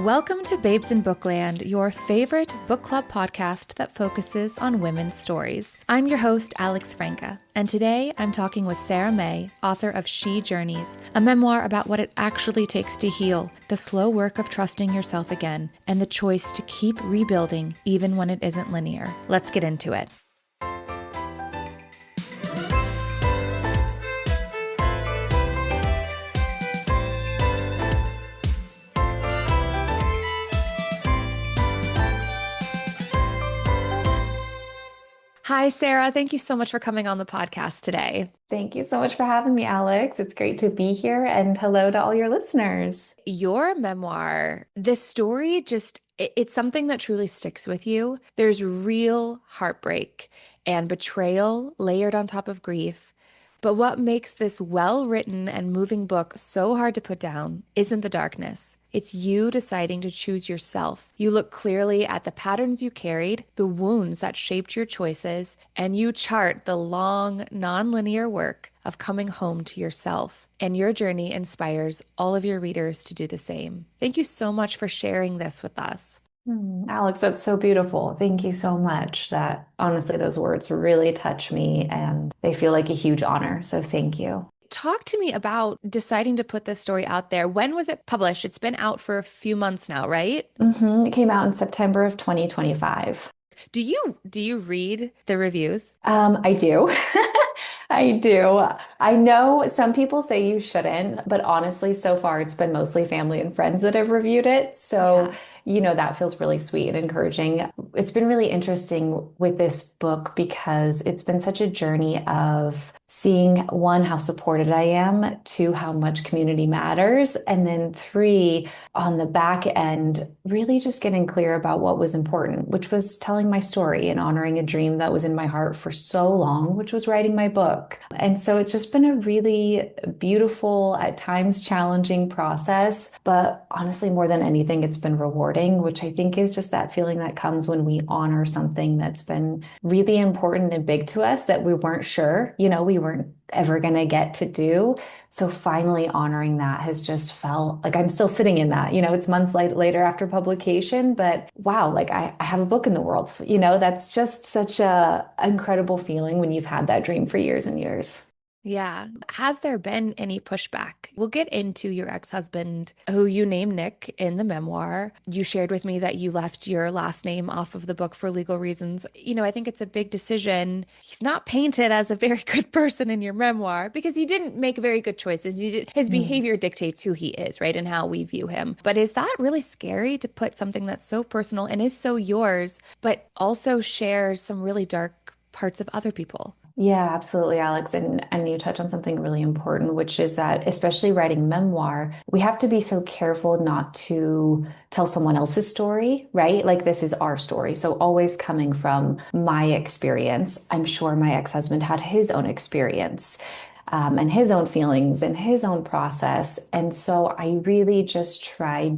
Welcome to Babes in Bookland, your favorite book club podcast that focuses on women's stories. I'm your host, Alex Franca, and today I'm talking with Sarah May, author of She Journeys, a memoir about what it actually takes to heal, the slow work of trusting yourself again, and the choice to keep rebuilding even when it isn't linear. Let's get into it. Hi, Sarah. Thank you so much for coming on the podcast today. Thank you so much for having me, Alex. It's great to be here, and hello to all your listeners. Your memoir, the story it's something that truly sticks with you. There's real heartbreak and betrayal layered on top of grief. But what makes this well-written and moving book so hard to put down isn't the darkness. It's you deciding to choose yourself. You look clearly at the patterns you carried, the wounds that shaped your choices, and you chart the long, non-linear work of coming home to yourself. And your journey inspires all of your readers to do the same. Thank you so much for sharing this with us. Alex, that's so beautiful. Thank you so much. That honestly, those words really touch me and they feel like a huge honor. So thank you. Talk to me about deciding to put this story out there. When was it published? It's been out for a few months now, right? It came out in September of 2025. Do you read the reviews? I do. I do. I know some people say you shouldn't, but honestly, so far it's been mostly family and friends that have reviewed it. So, that feels really sweet and encouraging. It's been really interesting with this book because it's been such a journey of seeing, one, how supported I am, two, how much community matters, and then three, on the back end, really just getting clear about what was important, which was telling my story and honoring a dream that was in my heart for so long, which was writing my book. And so it's just been a really beautiful, at times challenging process, but honestly, more than anything, it's been rewarding, which I think is just that feeling that comes when we honor something that's been really important and big to us that we weren't sure, we weren't ever going to get to do. So finally honoring that has just felt like I'm still sitting in that, it's months later after publication, but wow, like I have a book in the world, that's just such a incredible feeling when you've had that dream for years and years. Yeah. Has there been any pushback? We'll get into your ex-husband, who you name Nick in the memoir. You shared with me that you left your last name off of the book for legal reasons. I think it's a big decision. He's not painted as a very good person in your memoir because he didn't make very good choices. His behavior dictates who he is, right? And how we view him. But is that really scary to put something that's so personal and is so yours, but also shares some really dark parts of other people? Yeah, absolutely, Alex. And you touch on something really important, which is that especially writing memoir, we have to be so careful not to tell someone else's story, right? Like this is our story. So always coming from my experience. I'm sure my ex-husband had his own experience. And his own feelings and his own process. And so I really just I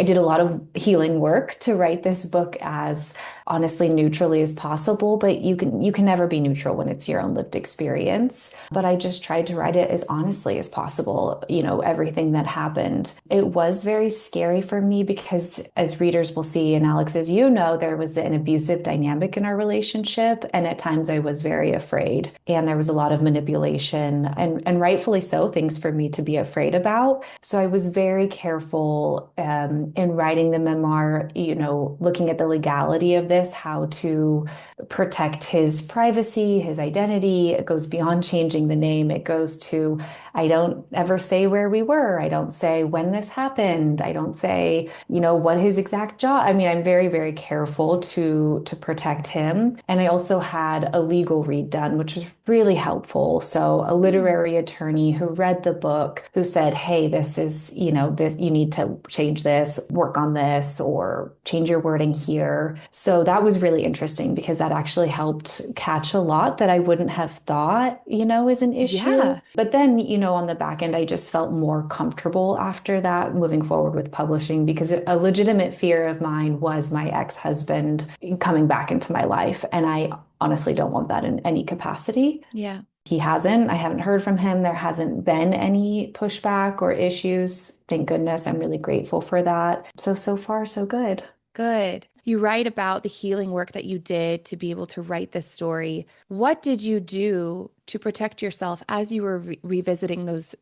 did a lot of healing work to write this book as honestly neutrally as possible, but you can never be neutral when it's your own lived experience. But I just tried to write it as honestly as possible, everything that happened. It was very scary for me because as readers will see, and Alex, as you know, there was an abusive dynamic in our relationship. And at times I was very afraid and there was a lot of manipulation and rightfully so, things for me to be afraid about. So I was very careful in writing the memoir, looking at the legality of this, how to protect his privacy, his identity. It goes beyond changing the name. It goes to, I don't ever say where we were. I don't say when this happened. I don't say, what his exact job. I mean, I'm very, very careful to protect him. And I also had a legal read done, which was really helpful. So a literary attorney who read the book, who said, hey, this is, this, you need to change this, work on this, or change your wording here. So that was really interesting because that actually helped catch a lot that I wouldn't have thought, is an issue. Yeah. But then, on the back end, I just felt more comfortable after that moving forward with publishing because a legitimate fear of mine was my ex-husband coming back into my life. And I honestly don't want that in any capacity. Yeah. He hasn't. I haven't heard from him. There hasn't been any pushback or issues. Thank goodness. I'm really grateful for that. So, so far, so good. Good. You write about the healing work that you did to be able to write this story. What did you do to protect yourself as you were revisiting those?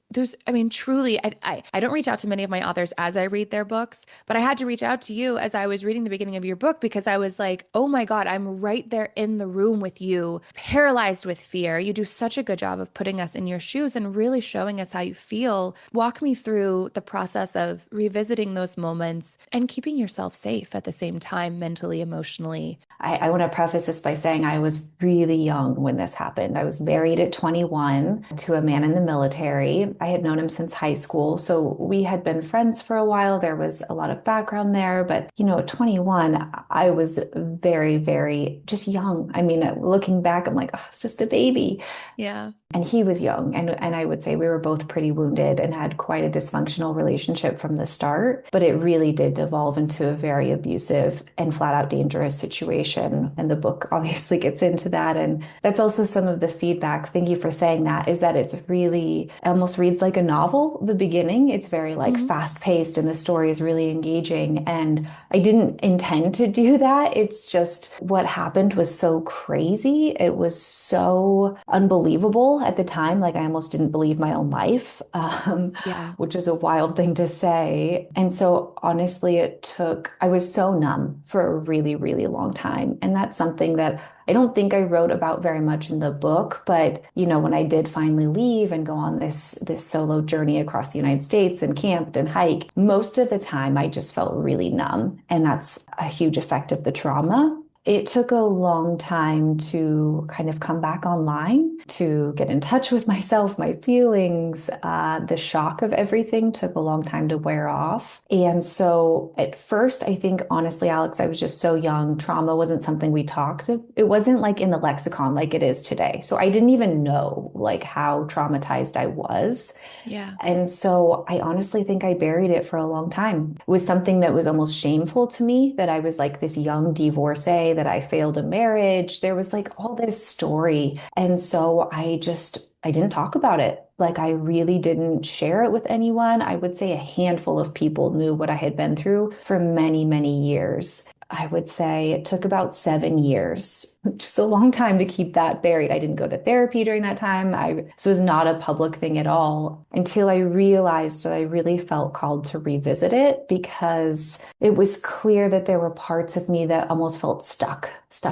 I mean, truly, I don't reach out to many of my authors as I read their books, but I had to reach out to you as I was reading the beginning of your book because I was like, oh my God, I'm right there in the room with you, paralyzed with fear. You do such a good job of putting us in your shoes and really showing us how you feel. Walk me through the process of revisiting those moments and keeping yourself safe at the same time, mentally, emotionally. I want to preface this by saying I was really young when this happened. I was married at 21 to a man in the military. I had known him since high school, so we had been friends for a while. There was a lot of background there, but at 21, I was very, very just young. I mean, looking back, I'm like, oh, it's just a baby. Yeah. And he was young. And I would say we were both pretty wounded and had quite a dysfunctional relationship from the start. But it really did devolve into a very abusive and flat out dangerous situation. And the book obviously gets into that. And that's also some of the feedback. Thank you for saying that, is that it's really it almost reads like a novel, the beginning. It's very like Mhm. fast paced and the story is really engaging. And I didn't intend to do that. It's just what happened was so crazy. It was so unbelievable at the time. Like I almost didn't believe my own life, Yeah. which is a wild thing to say. And so honestly, I was so numb for a really, really long time. And that's something that I don't think I wrote about very much in the book, but when I did finally leave and go on this solo journey across the United States and camped and hiked, most of the time I just felt really numb. And that's a huge effect of the trauma. It took a long time to kind of come back online, to get in touch with myself, my feelings. The shock of everything took a long time to wear off. And so at first, I think, honestly, Alex, I was just so young. Trauma wasn't something we talked. It wasn't like in the lexicon like it is today. So I didn't even know like how traumatized I was. Yeah. And so I honestly think I buried it for a long time. It was something that was almost shameful to me that I was like this young divorcee, that I failed a marriage. There was like all this story. And so I didn't talk about it. Like I really didn't share it with anyone. I would say a handful of people knew what I had been through for many, many years. I would say it took about 7 years, which is a long time to keep that buried. I didn't go to therapy during that time. This was not a public thing at all until I realized that I really felt called to revisit it because it was clear that there were parts of me that almost felt stuck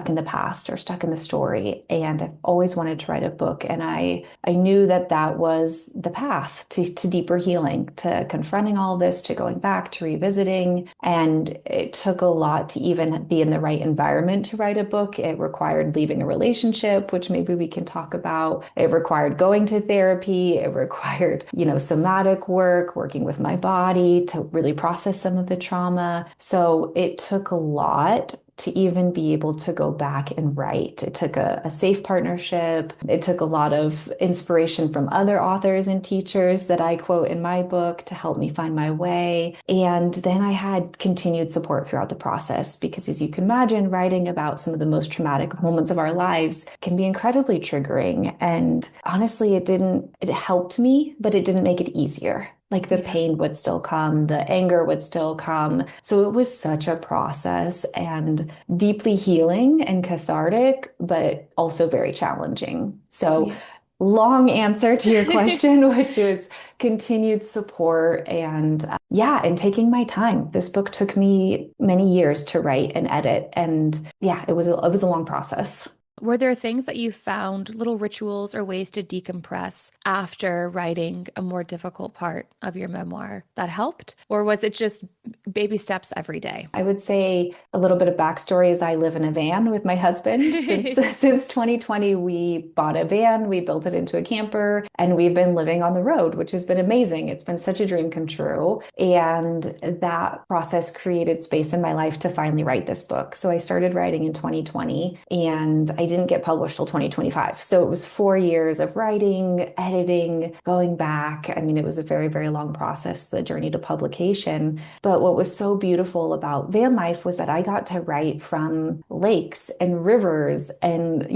in the past or stuck in the story. And I've always wanted to write a book. And I knew that that was the path to deeper healing, to confronting all of this, to going back, to revisiting. And it took a lot to even be in the right environment to write a book. It required leaving a relationship, which maybe we can talk about. It required going to therapy. It required, somatic work, working with my body to really process some of the trauma. So it took a lot to even be able to go back and write. It took a safe partnership. It took a lot of inspiration from other authors and teachers that I quote in my book to help me find my way. And then I had continued support throughout the process because, as you can imagine, writing about some of the most traumatic moments of our lives can be incredibly triggering. And honestly, it helped me, but it didn't make it easier. Like the Yeah. pain would still come, the anger would still come. So it was such a process and deeply healing and cathartic, but also very challenging. So, Yeah. long answer to your question, which is continued support and yeah, and taking my time. This book took me many years to write and edit. And yeah, it was a long process. Were there things that you found, little rituals or ways to decompress after writing a more difficult part of your memoir that helped? Or was it just baby steps every day? I would say a little bit of backstory is I live in a van with my husband. Since 2020, we bought a van, we built it into a camper, and we've been living on the road, which has been amazing. It's been such a dream come true. And that process created space in my life to finally write this book. So I started writing in 2020 and I didn't get published till 2025. So it was 4 years of writing, editing, going back. I mean, it was a very, very long process, the journey to publication. But what was so beautiful about van life was that I got to write from lakes and rivers and,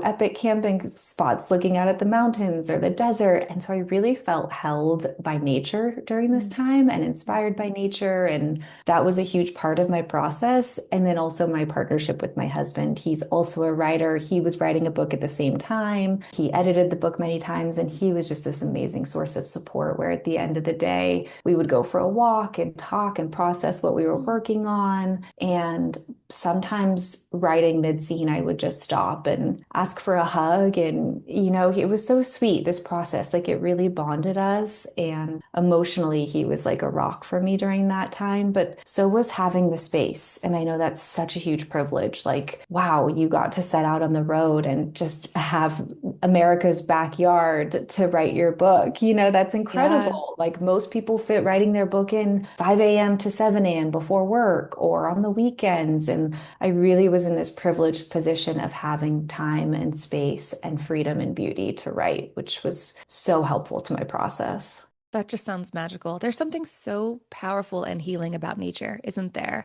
epic camping spots looking out at the mountains or the desert. And so I really felt held by nature during this time and inspired by nature. And that was a huge part of my process. And then also my partnership with my husband. He's also a writer. He was writing a book at the same time. He edited the book many times, and he was just this amazing source of support where at the end of the day, we would go for a walk and talk and process what we were working on. And sometimes writing mid-scene, I would just stop and ask for a hug. And, it was so sweet, this process. Like it really bonded us. And emotionally, he was like a rock for me during that time. But so was having the space. And I know that's such a huge privilege. Like, wow, you got to set out on the road and just have America's backyard to write your book. That's Yeah. incredible. Like most people fit writing their book in 5 a.m. to 7 a.m. before work or on the weekends. And I really was in this privileged position of having time and space and freedom and beauty to write, which was so helpful to my process. That just sounds magical. There's something so powerful and healing about nature, isn't there?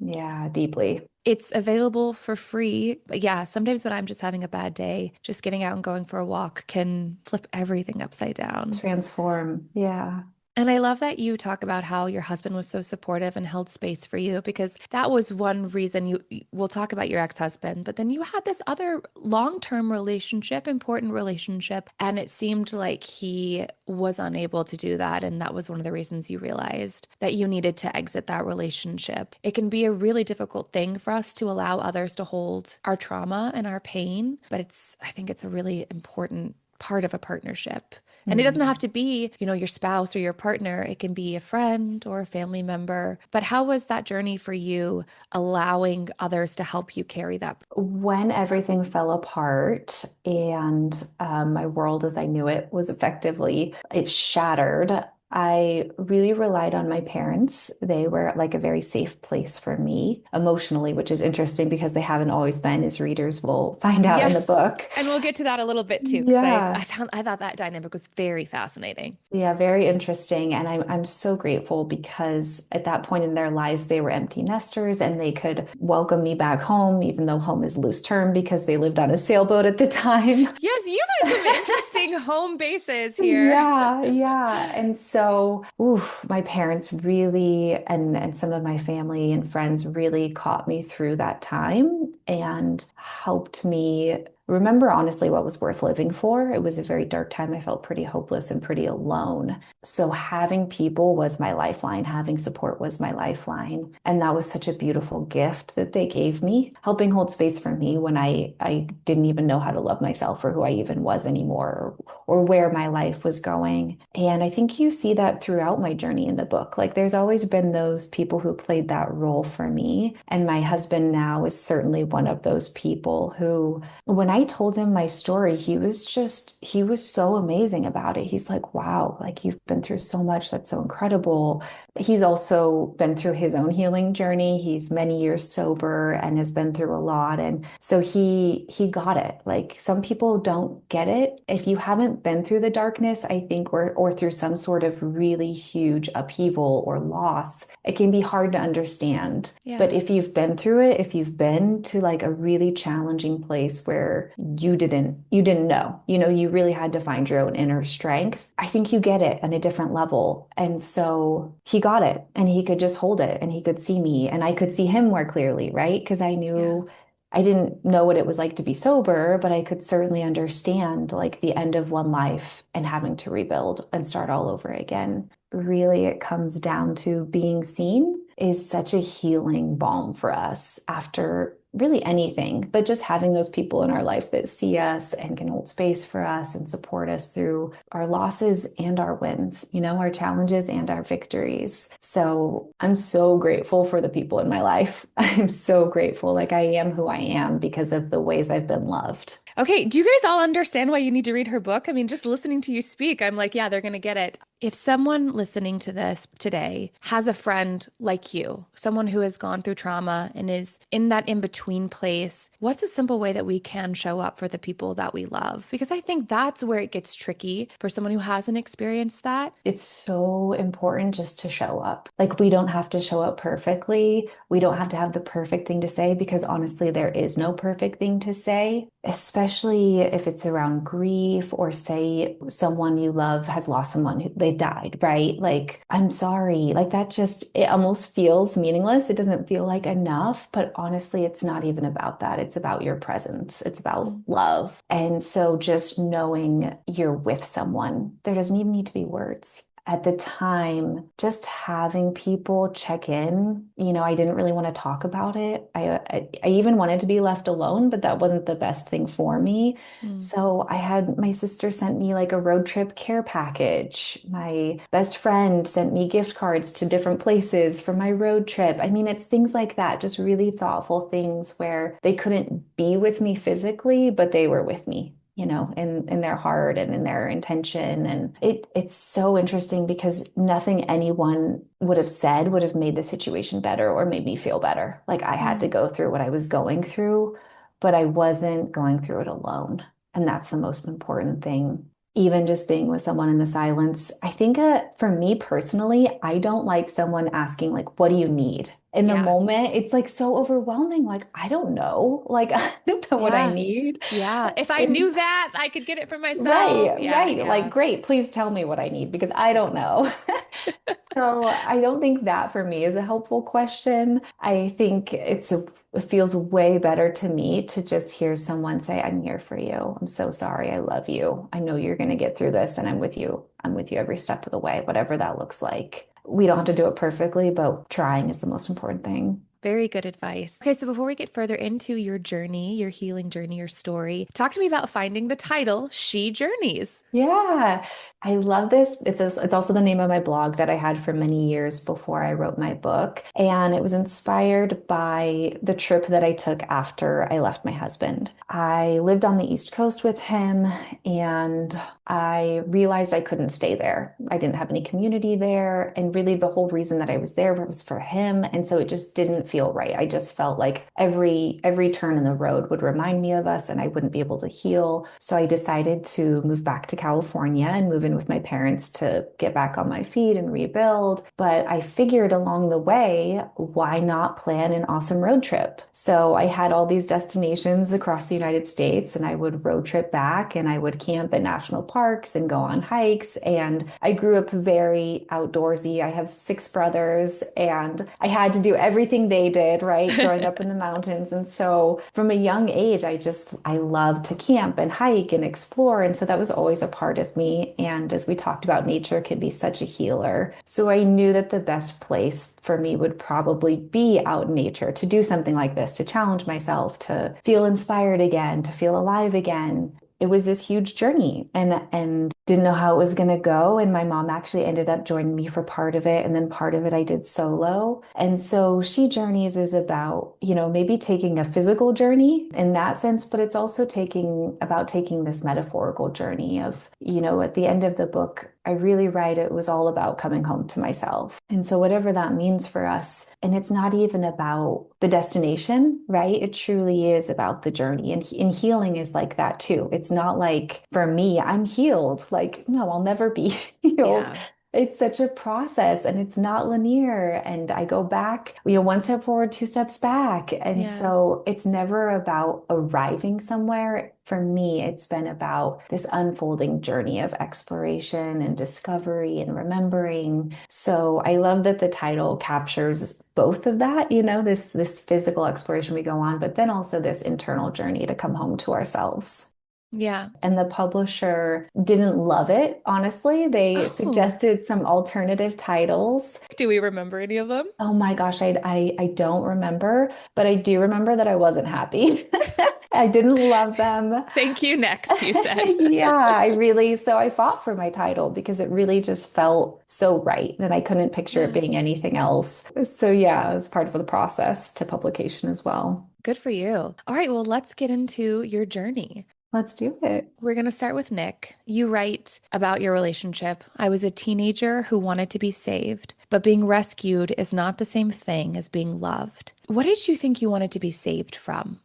Yeah, deeply. It's available for free. But yeah, sometimes when I'm just having a bad day, just getting out and going for a walk can flip everything upside down. Transform. Yeah. And I love that you talk about how your husband was so supportive and held space for you because that was one reason we'll talk about your ex-husband, but then you had this other long-term relationship, important relationship, and it seemed like he was unable to do that. And that was one of the reasons you realized that you needed to exit that relationship. It can be a really difficult thing for us to allow others to hold our trauma and our pain, but I think it's a really important part of a partnership. And it doesn't have Mm. to be, your spouse or your partner. It can be a friend or a family member. But how was that journey for you, allowing others to help you carry that? When everything fell apart and my world as I knew it was effectively, it shattered. I really relied on my parents. They were like a very safe place for me emotionally, which is interesting because they haven't always been, as readers will find out in the Yes. book. And we'll get to that a little bit too, because Yeah. I thought that dynamic was very fascinating. Yeah, very interesting. And I'm so grateful because at that point in their lives, they were empty nesters and they could welcome me back home, even though home is loose term because they lived on a sailboat at the time. Yes, you've had some interesting home bases here. Yeah, yeah. And so, my parents really and some of my family and friends really caught me through that time and helped me remember honestly what was worth living for. It was a very dark time. I felt pretty hopeless and pretty alone. So having people was my lifeline, having support was my lifeline. And that was such a beautiful gift that they gave me, helping hold space for me when I didn't even know how to love myself or who I even was anymore or where my life was going. And I think you see that throughout my journey in the book. Like there's always been those people who played that role for me. And my husband now is certainly one of those people who, when I told him my story, he was so amazing about it. He's like, wow, like you've been through so much. That's so incredible. He's also been through his own healing journey. He's many years sober and has been through a lot. And so he got it. Like some people don't get it. If you haven't been through the darkness, I think, or through some sort of really huge upheaval or loss, it can be hard to understand. Yeah. But if you've been through it, if you've been to like a really challenging place where you didn't know, you really had to find your own inner strength, I think you get it on a different level. And so he got it and he could just hold it and he could see me and I could see him more clearly, right? Because Yeah. I didn't know what it was like to be sober, but I could certainly understand like the end of one life and having to rebuild and start all over again. Really, it comes down to being seen is such a healing balm for us after really anything, but just having those people in our life that see us and can hold space for us and support us through our losses and our wins, our challenges and our victories. So I'm so grateful for the people in my life. I'm so grateful. Like I am who I am because of the ways I've been loved. Okay, do you guys all understand why you need to read her book? I mean, just listening to you speak, I'm like, yeah, they're going to get it. If someone listening to this today has a friend like you, someone who has gone through trauma and is in that in between place, what's a simple way that we can show up for the people that we love? Because I think that's where it gets tricky for someone who hasn't experienced that. It's so important just to show up. Like, we don't have to show up perfectly. We don't have to have the perfect thing to say because honestly, there is no perfect thing to say, especially if it's around grief or say someone you love has lost someone who they died, right? Like, I'm sorry. Like, that just, it almost feels meaningless. It doesn't feel like enough, but honestly, it's not even about that. It's about your presence. It's about Mm. love. And so just knowing you're with someone, there doesn't even need to be words. At the time, just having people check in, I didn't really want to talk about it. I even wanted to be left alone, but that wasn't the best thing for me. Mm. So I had my sister sent me like a road trip care package. My best friend sent me gift cards to different places for my road trip. I mean, it's things like that, just really thoughtful things where they couldn't be with me physically, but they were with me, in their heart and in their intention. And it's so interesting because nothing anyone would have said would have made the situation better or made me feel better. Like, I had to Mm. go through what I was going through, but I wasn't going through it alone. And that's the most important thing. Even just being with someone in the silence. I think for me personally, I don't like someone asking, like, what do you need? In the Yeah. moment, it's like so overwhelming. Like, I don't know. Like, I don't know what I Yeah. need. Yeah. If I And knew that, I could get it for myself. right, Yeah. right. Like, Yeah. great. Please tell me what I need because I don't know. So I don't think that for me is a helpful question. I think it feels way better to me to just hear someone say, I'm here for you. I'm so sorry. I love you. I know you're going to get through this and I'm with you. I'm with you every step of the way, whatever that looks like. We don't have to do it perfectly, but trying is the most important thing. Very good advice. Okay, so before we get further into your journey, your healing journey, your story, talk to me about finding the title, She Journeys. Yeah, I love this. It's also the name of my blog that I had for many years before I wrote my book. And it was inspired by the trip that I took after I left my husband. I lived on the East Coast with him and I realized I couldn't stay there. I didn't have any community there. And really, the whole reason that I was there was for him. And so it just didn't feel right. I just felt like every turn in the road would remind me of us and I wouldn't be able to heal. So I decided to move back to California and move in with my parents to get back on my feet and rebuild. But I figured along the way, why not plan an awesome road trip? So I had all these destinations across the United States and I would road trip back and I would camp at national parks and go on hikes. And I grew up very outdoorsy. I have six brothers and I had to do everything they did, right? Growing up in the mountains. And so from a young age, I loved to camp and hike and explore. And so that was always a part of me. And as we talked about, nature can be such a healer. So I knew that the best place for me would probably be out in nature to do something like this, to challenge myself, to feel inspired again, to feel alive again. It was this huge journey and didn't know how it was going to go. And my mom actually ended up joining me for part of it. And then part of it I did solo. And so She Journeys is about, maybe taking a physical journey in that sense, but it's also taking this metaphorical journey of, at the end of the book, I really write it was all about coming home to myself. And so whatever that means for us, and it's not even about the destination, right? It truly is about the journey. And healing is like that too. It's not like for me, I'm healed. Like, no, I'll never be healed. Yeah. It's such a process and it's not linear. And I go back, one step forward, two steps back. And Yeah. so it's never about arriving somewhere. For me, it's been about this unfolding journey of exploration and discovery and remembering. So I love that the title captures both of that, this physical exploration we go on, but then also this internal journey to come home to ourselves. Yeah. And the publisher didn't love it, honestly. They Oh, suggested some alternative titles. do we remember any of them? Oh my gosh, I don't remember, but I do remember that I wasn't happy. I didn't love them. Thank you, next, you said. Yeah, so I fought for my title because it really just felt so right and I couldn't picture it Yeah. being anything else. So yeah, it was part of the process to publication as well. Good for you. All right, well, let's get into your journey. Let's do it. We're going to start with Nick. You write about your relationship. I was a teenager who wanted to be saved, but being rescued is not the same thing as being loved. What did you think you wanted to be saved from?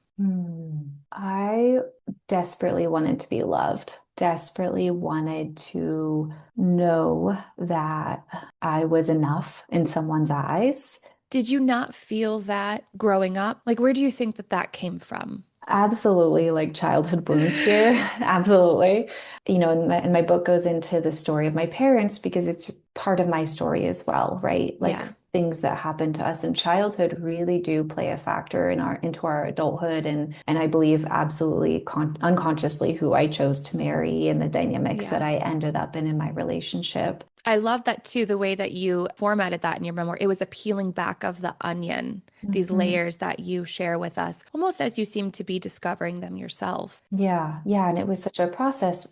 I desperately wanted to be loved, desperately wanted to know that I was enough in someone's eyes. Did you not feel that growing up? Like, where do you think that that came from? Absolutely, like childhood wounds here. Absolutely. And my book goes into the story of my parents because it's part of my story as well, right? Like Yeah. things that happen to us in childhood really do play a factor in our into our adulthood and I believe absolutely unconsciously who I chose to marry and the dynamics that Yeah. I ended up in my relationship. I love that too, the way that you formatted that in your memoir. It was a peeling back of the onion, these Mhm. layers that you share with us, almost as you seem to be discovering them yourself. Yeah, yeah, and it was such a process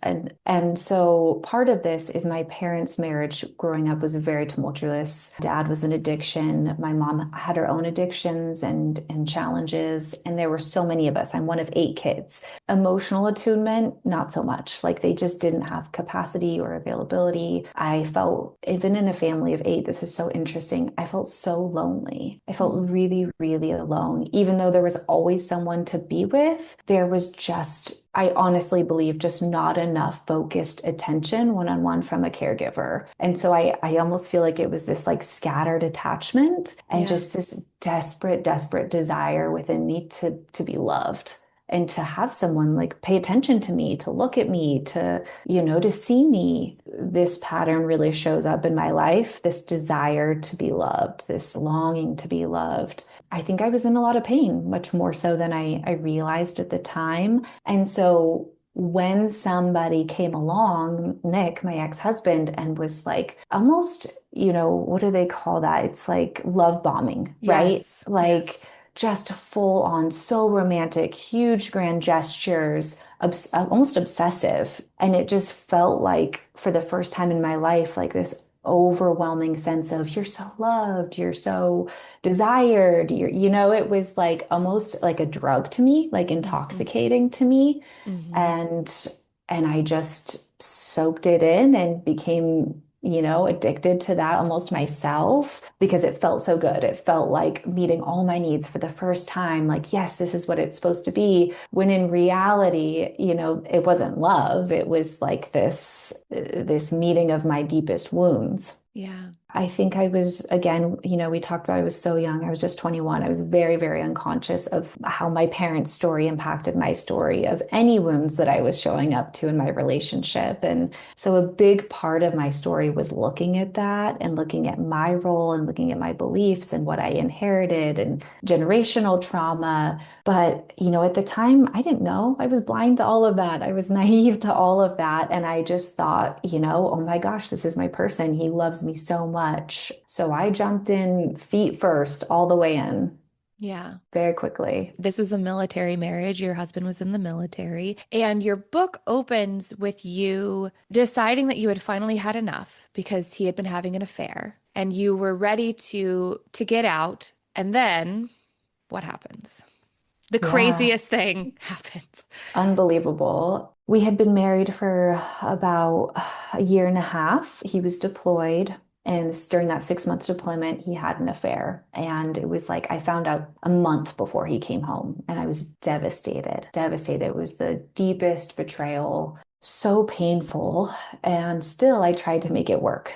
and so part of this is my parents' marriage growing up was very tumultuous. Dad was an addiction. My mom had her own addictions and challenges, and there were so many of us. I'm one of 8 kids. Emotional attunement, not so much. Like they just didn't have capacity or availability. I felt even in a family of 8, this is so interesting. I felt so lonely. I felt Mm. really, really alone. Even though there was always someone to be with, there was just I honestly believe just not enough focused attention one-on-one from a caregiver. And so I almost feel like it was this like scattered attachment and Yeah. just this desperate, desperate desire within me to be loved and to have someone like pay attention to me, to look at me, to see me. This pattern really shows up in my life, this desire to be loved, this longing to be loved. I think I was in a lot of pain, much more so than I realized at the time. And so when somebody came along, Nick, my ex-husband, and was like almost, what do they call that? It's like love bombing, right? Yes. Like Yes. just full on, so romantic, huge grand gestures, almost obsessive. And it just felt like for the first time in my life, like this overwhelming sense of you're so loved, you're so desired, it was like almost like a drug to me, like Hmm. intoxicating to me. Hmm. And and I just soaked it in and became addicted to that almost myself because it felt so good. It felt like meeting all my needs for the first time. Like, yes, this is what it's supposed to be. When in reality, it wasn't love. It was like this meeting of my deepest wounds. Yeah. I think I was, again, we talked about I was so young. I was just 21. I was very, very unconscious of how my parents' story impacted my story, of any wounds that I was showing up to in my relationship. And so a big part of my story was looking at that and looking at my role and looking at my beliefs and what I inherited and generational trauma. But, at the time, I didn't know. I was blind to all of that. I was naive to all of that. And I just thought, oh my gosh, this is my person. He loves me so much. So I jumped in feet first, all the way in Yeah. very quickly. This was a military marriage. Your husband was in the military. And your book opens with you deciding that you had finally had enough because he had been having an affair and you were ready to get out. And then what happens? The Yeah, craziest thing happens. unbelievable. We had been married for about a year and a half. He was deployed. And during that 6 months deployment, he had an affair. And it was like I found out a month before he came home. And I was devastated, devastated. It was the deepest betrayal, so painful. And still, I tried to make it work.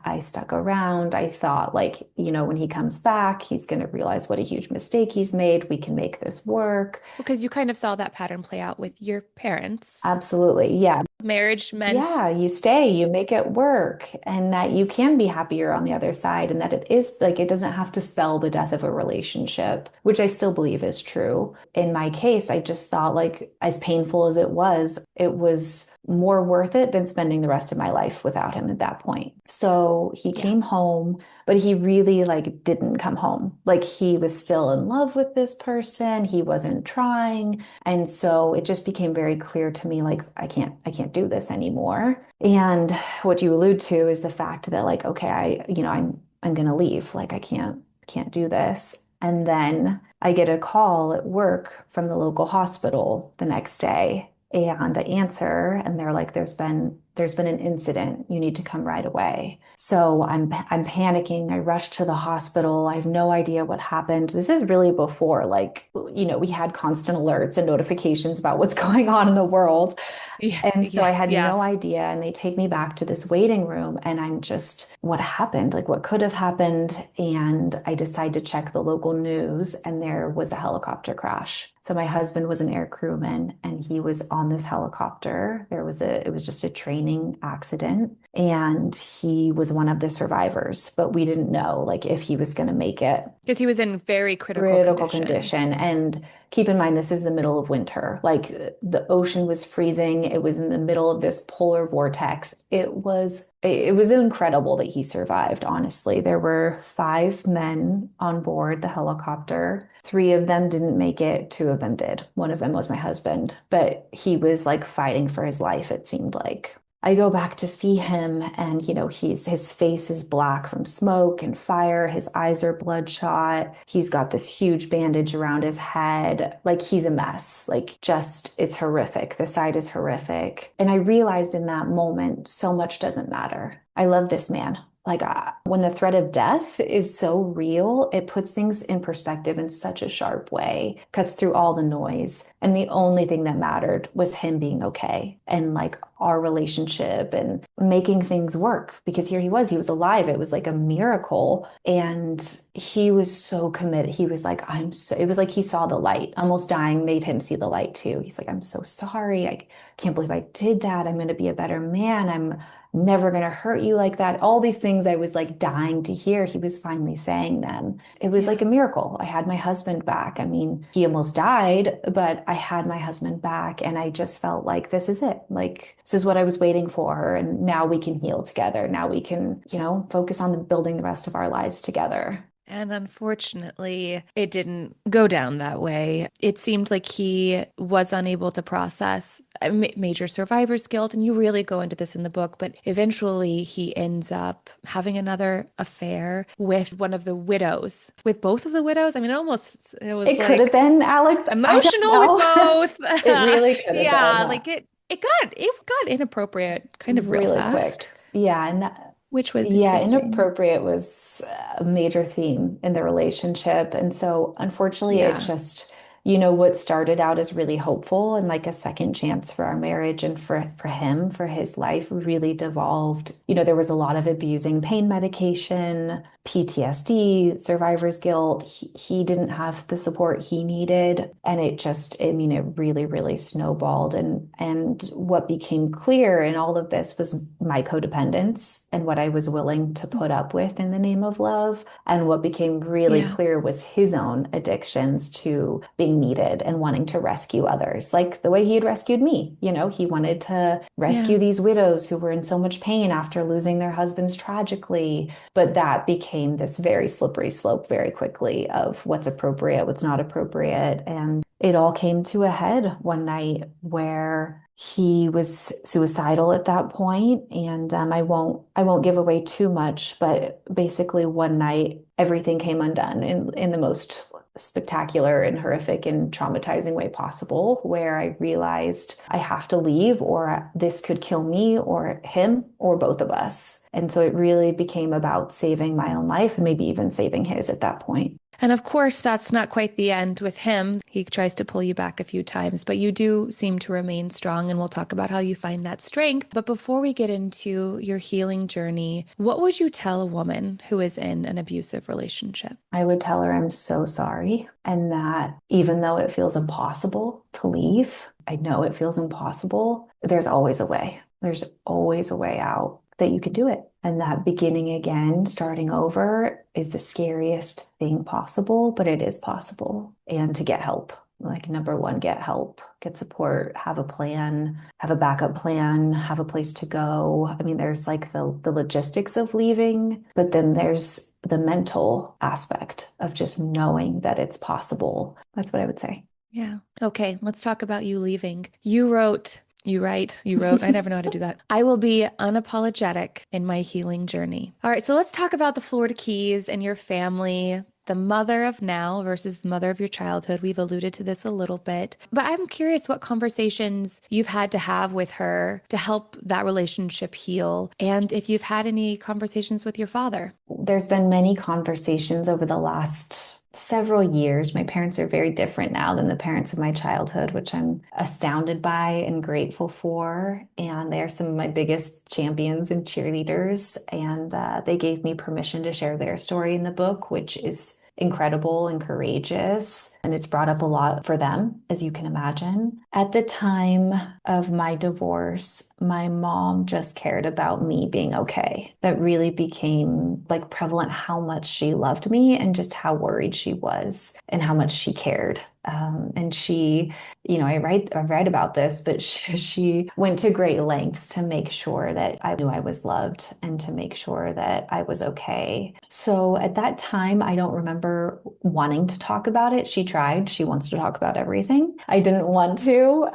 I stuck around. I thought, like, when he comes back, he's going to realize what a huge mistake he's made. We can make this work. Because you kind of saw that pattern play out with your parents. Absolutely. Yeah. Marriage meant, Yeah, you stay, you make it work, and that you can be happier on the other side, and that it is like it doesn't have to spell the death of a relationship, which I still believe is true. In my case, I just thought like as painful as it was more worth it than spending the rest of my life without him at that point. So he yeah, came home, but he really like didn't come home. Like he was still in love with this person, he wasn't trying. And so it just became very clear to me, like, I can't do this anymore. And what you allude to is the fact that, like, okay, I'm gonna leave. Like, I can't do this. And then I get a call at work from the local hospital the next day. And I answer and they're like, there's been an incident. You need to come right away. So I'm panicking. I rush to the hospital. I have no idea what happened. This is really before like, we had constant alerts and notifications about what's going on in the world. Yeah, And so yeah, I had yeah. no idea. And they take me back to this waiting room, and I'm just, what happened? Like, what could have happened? And I decide to check the local news, and there was a helicopter crash. So my husband was an air crewman, and he was on this helicopter. It was just a training accident, and he was one of the survivors, but we didn't know like if he was going to make it. Because he was in very critical Critical condition. condition. And keep in mind, this is the middle of winter. Like the ocean was freezing. It was in the middle of this polar vortex. It was incredible that he survived, honestly. There were 5 men on board the helicopter. 3 of them didn't make it, 2 of them did. One of them was my husband, but he was like fighting for his life, it seemed like. I go back to see him, and his face is black from smoke and fire. His eyes are bloodshot. He's got this huge bandage around his head. Like he's a mess. Like just it's horrific. The sight is horrific. And I realized in that moment, so much doesn't matter. I love this man. Like when the threat of death is so real, it puts things in perspective in such a sharp way, cuts through all the noise. And the only thing that mattered was him being okay and like our relationship and making things work, because here he was alive. It was like a miracle. And he was so committed. He was like, it was like he saw the light. Almost dying made him see the light too. He's like, I'm so sorry. I can't believe I did that. I'm going to be a better man. I'm never going to hurt you like that. All these things I was like dying to hear, he was finally saying them. It was like Yeah. a miracle. I had my husband back. I mean, he almost died, but I had my husband back, and I just felt like this is it. Like, this is what I was waiting for. And now we can heal together. Now we can, focus on building the rest of our lives together. And unfortunately, it didn't go down that way. It seemed like he was unable to process major survivor's guilt. And you really go into this in the book, but eventually he ends up having another affair with one of the widows, with both of the widows. I mean, it was It could have like been, Alex. I don't emotional with know. both. It really could have Yeah, been. like it got inappropriate kind of real Really quick. fast, Yeah, and that, which was yeah, interesting. inappropriate was a major theme in the relationship. And so unfortunately it Yeah. just, what started out as really hopeful and like a second chance for our marriage and for him, for his life really devolved. There was a lot of abusing pain medication, PTSD, survivor's guilt. He didn't have the support he needed. And it just, I mean, it really, really snowballed. And what became clear in all of this was my codependence and what I was willing to put up with in the name of love. And what became really Yeah. clear was his own addictions to being needed and wanting to rescue others, like the way he had rescued me. He wanted to rescue Yeah. these widows who were in so much pain after losing their husbands tragically. But that became this very slippery slope very quickly of what's appropriate, what's not appropriate. And it all came to a head one night where he was suicidal at that point. And I won't give away too much, but basically one night everything came undone in the most spectacular and horrific and traumatizing way possible, where I realized I have to leave or this could kill me or him or both of us. And so it really became about saving my own life and maybe even saving his at that point. And of course, that's not quite the end with him. He tries to pull you back a few times, but you do seem to remain strong, and we'll talk about how you find that strength. But before we get into your healing journey, what would you tell a woman who is in an abusive relationship? I would tell her I'm so sorry, and that even though it feels impossible to leave, I know it feels impossible, there's always a way. There's always a way out, that you can do it. And that beginning again, starting over is the scariest thing possible, but it is possible. And to get help. Like number one, get help, get support, have a plan, have a backup plan, have a place to go. I mean, there's like the logistics of leaving, but then there's the mental aspect of just knowing that it's possible. That's what I would say. Yeah. Okay, let's talk about you leaving. You wrote, I never know how to do that. I will be unapologetic in my healing journey. All right, so let's talk about the Florida Keys and your family. the mother of now versus the mother of your childhood. We've alluded to this a little bit, but I'm curious what conversations you've had to have with her to help that relationship heal, and if you've had any conversations with your father. There's been many conversations over the last several years. My parents are very different now than the parents of my childhood, which I'm astounded by and grateful for. And they are some of my biggest champions and cheerleaders. And they gave me permission to share their story in the book, which is incredible and courageous. And it's brought up a lot for them, as you can imagine. At the time of my divorce, my mom just cared about me being okay. That really became like prevalent how much she loved me and just how worried she was and how much she cared. And she, I write about this, but she went to great lengths to make sure that I knew I was loved and to make sure that I was okay. So at that time, I don't remember wanting to talk about it. She tried. She wants to talk about everything. I didn't want to.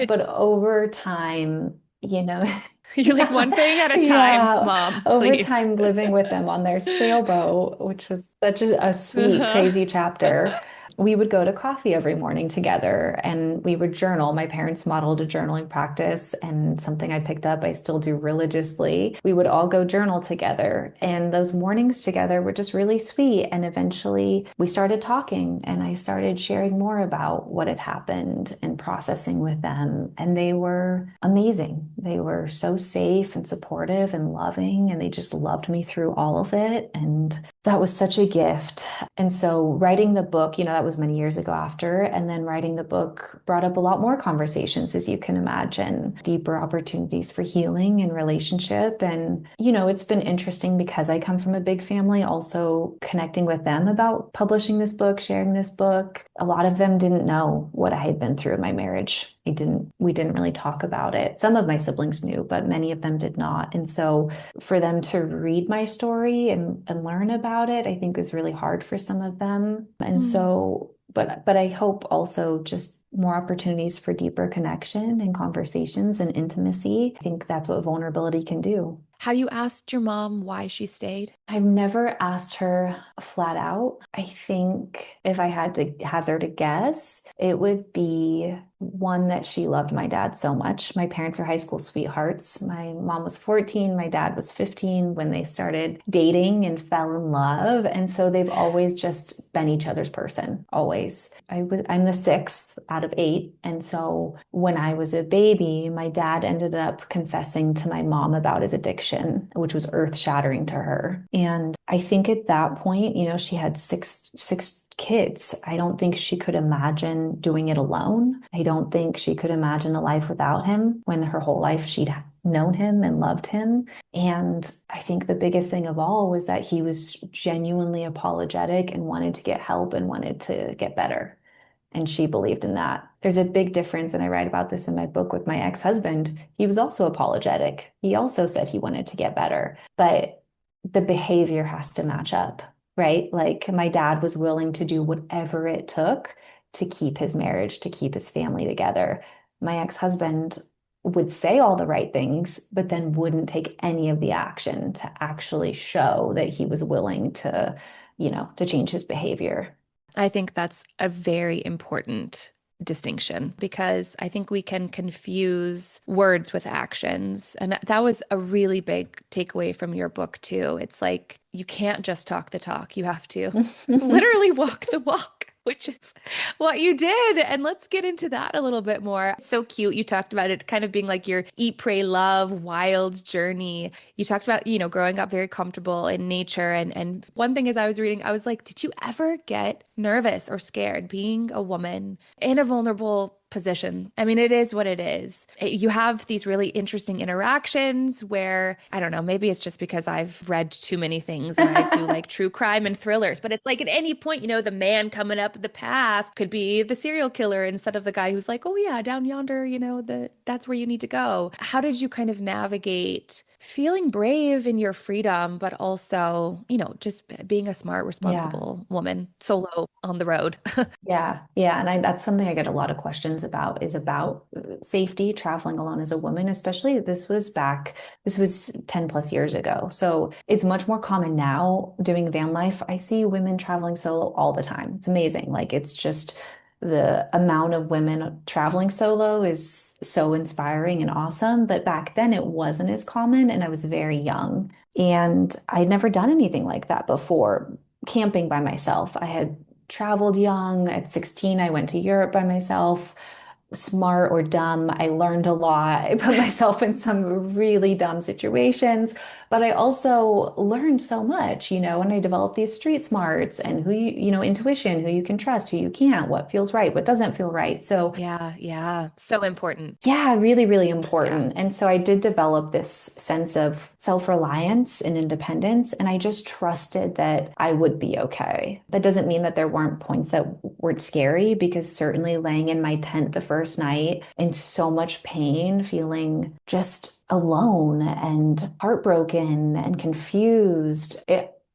But over time, You're like one thing at a time, yeah, mom, over please. time living with them on their sailboat, which was such a sweet, crazy chapter. We would go to coffee every morning together and we would journal. My parents modeled a journaling practice and something I picked up, I still do religiously. We would all go journal together. And those mornings together were just really sweet. And eventually we started talking and I started sharing more about what had happened and processing with them. And they were amazing. They were so safe and supportive and loving, and they just loved me through all of it. And that was such a gift. And so writing the book, that was many years ago after, and then writing the book brought up a lot more conversations, as you can imagine, deeper opportunities for healing and relationship. And, it's been interesting because I come from a big family, also connecting with them about publishing this book, sharing this book. A lot of them didn't know what I had been through in my marriage. We didn't really talk about it. Some of my siblings knew, but many of them did not. And so for them to read my story and learn about it, I think was really hard for some of them. And Mm. so, but I hope also just more opportunities for deeper connection and conversations and intimacy. I think that's what vulnerability can do. Have you asked your mom why she stayed? I've never asked her flat out. I think if I had to hazard a guess, it would be one that she loved my dad so much. My parents are high school sweethearts. My mom was 14, my dad was 15 when they started dating and fell in love. And so they've always just been each other's person, always. I'm the sixth out of eight. And so when I was a baby, my dad ended up confessing to my mom about his addiction, which was earth-shattering to her. And I think at that point, she had six kids. I don't think she could imagine doing it alone. I don't think she could imagine a life without him when her whole life she'd known him and loved him. And I think the biggest thing of all was that he was genuinely apologetic and wanted to get help and wanted to get better. And she believed in that. There's a big difference, and I write about this in my book with my ex-husband. He was also apologetic. He also said he wanted to get better, but the behavior has to match up, right? Like my dad was willing to do whatever it took to keep his marriage, to keep his family together. My ex-husband would say all the right things, but then wouldn't take any of the action to actually show that he was willing to change his behavior. I think that's a very important distinction because I think we can confuse words with actions. And that was a really big takeaway from your book, too. It's like you can't just talk the talk, you have to literally walk the walk. Which is what you did. And let's get into that a little bit more. It's so cute. You talked about it kind of being like your eat, pray, love, wild journey. You talked about, growing up very comfortable in nature. And one thing as I was reading, I was like, did you ever get nervous or scared being a woman in a vulnerable position? I mean, it is what it is. You have these really interesting interactions where, I don't know, maybe it's just because I've read too many things and I do like true crime and thrillers, but it's like at any point, the man coming up the path could be the serial killer instead of the guy who's like, oh yeah, down yonder, that's where you need to go. How did you kind of navigate feeling brave in your freedom, but also, just being a smart, Yeah. responsible woman solo on the road? Yeah, yeah, and that's something I get a lot of questions one's about is about safety, traveling alone as a woman, especially this was 10 plus years ago. So it's much more common now doing van life. I see women traveling solo all the time. It's amazing. Like it's just the amount of women traveling solo is so inspiring and awesome. But back then it wasn't as common and I was very young. And I'd never done anything like that before, camping by myself. I had traveled young. At 16, I went to Europe by myself. Smart or dumb, I learned a lot. I put myself in some really dumb situations, but I also learned so much, and I developed these street smarts and intuition, who you can trust, who you can't, what feels right, what doesn't feel right. So Yeah, yeah. So important. yeah, really, really Yeah. important. And so I did develop this sense of self-reliance and independence, and I just trusted that I would be okay. That doesn't mean that there weren't points that weren't scary, because certainly laying in my tent the first night in so much pain, feeling just alone and heartbroken and confused,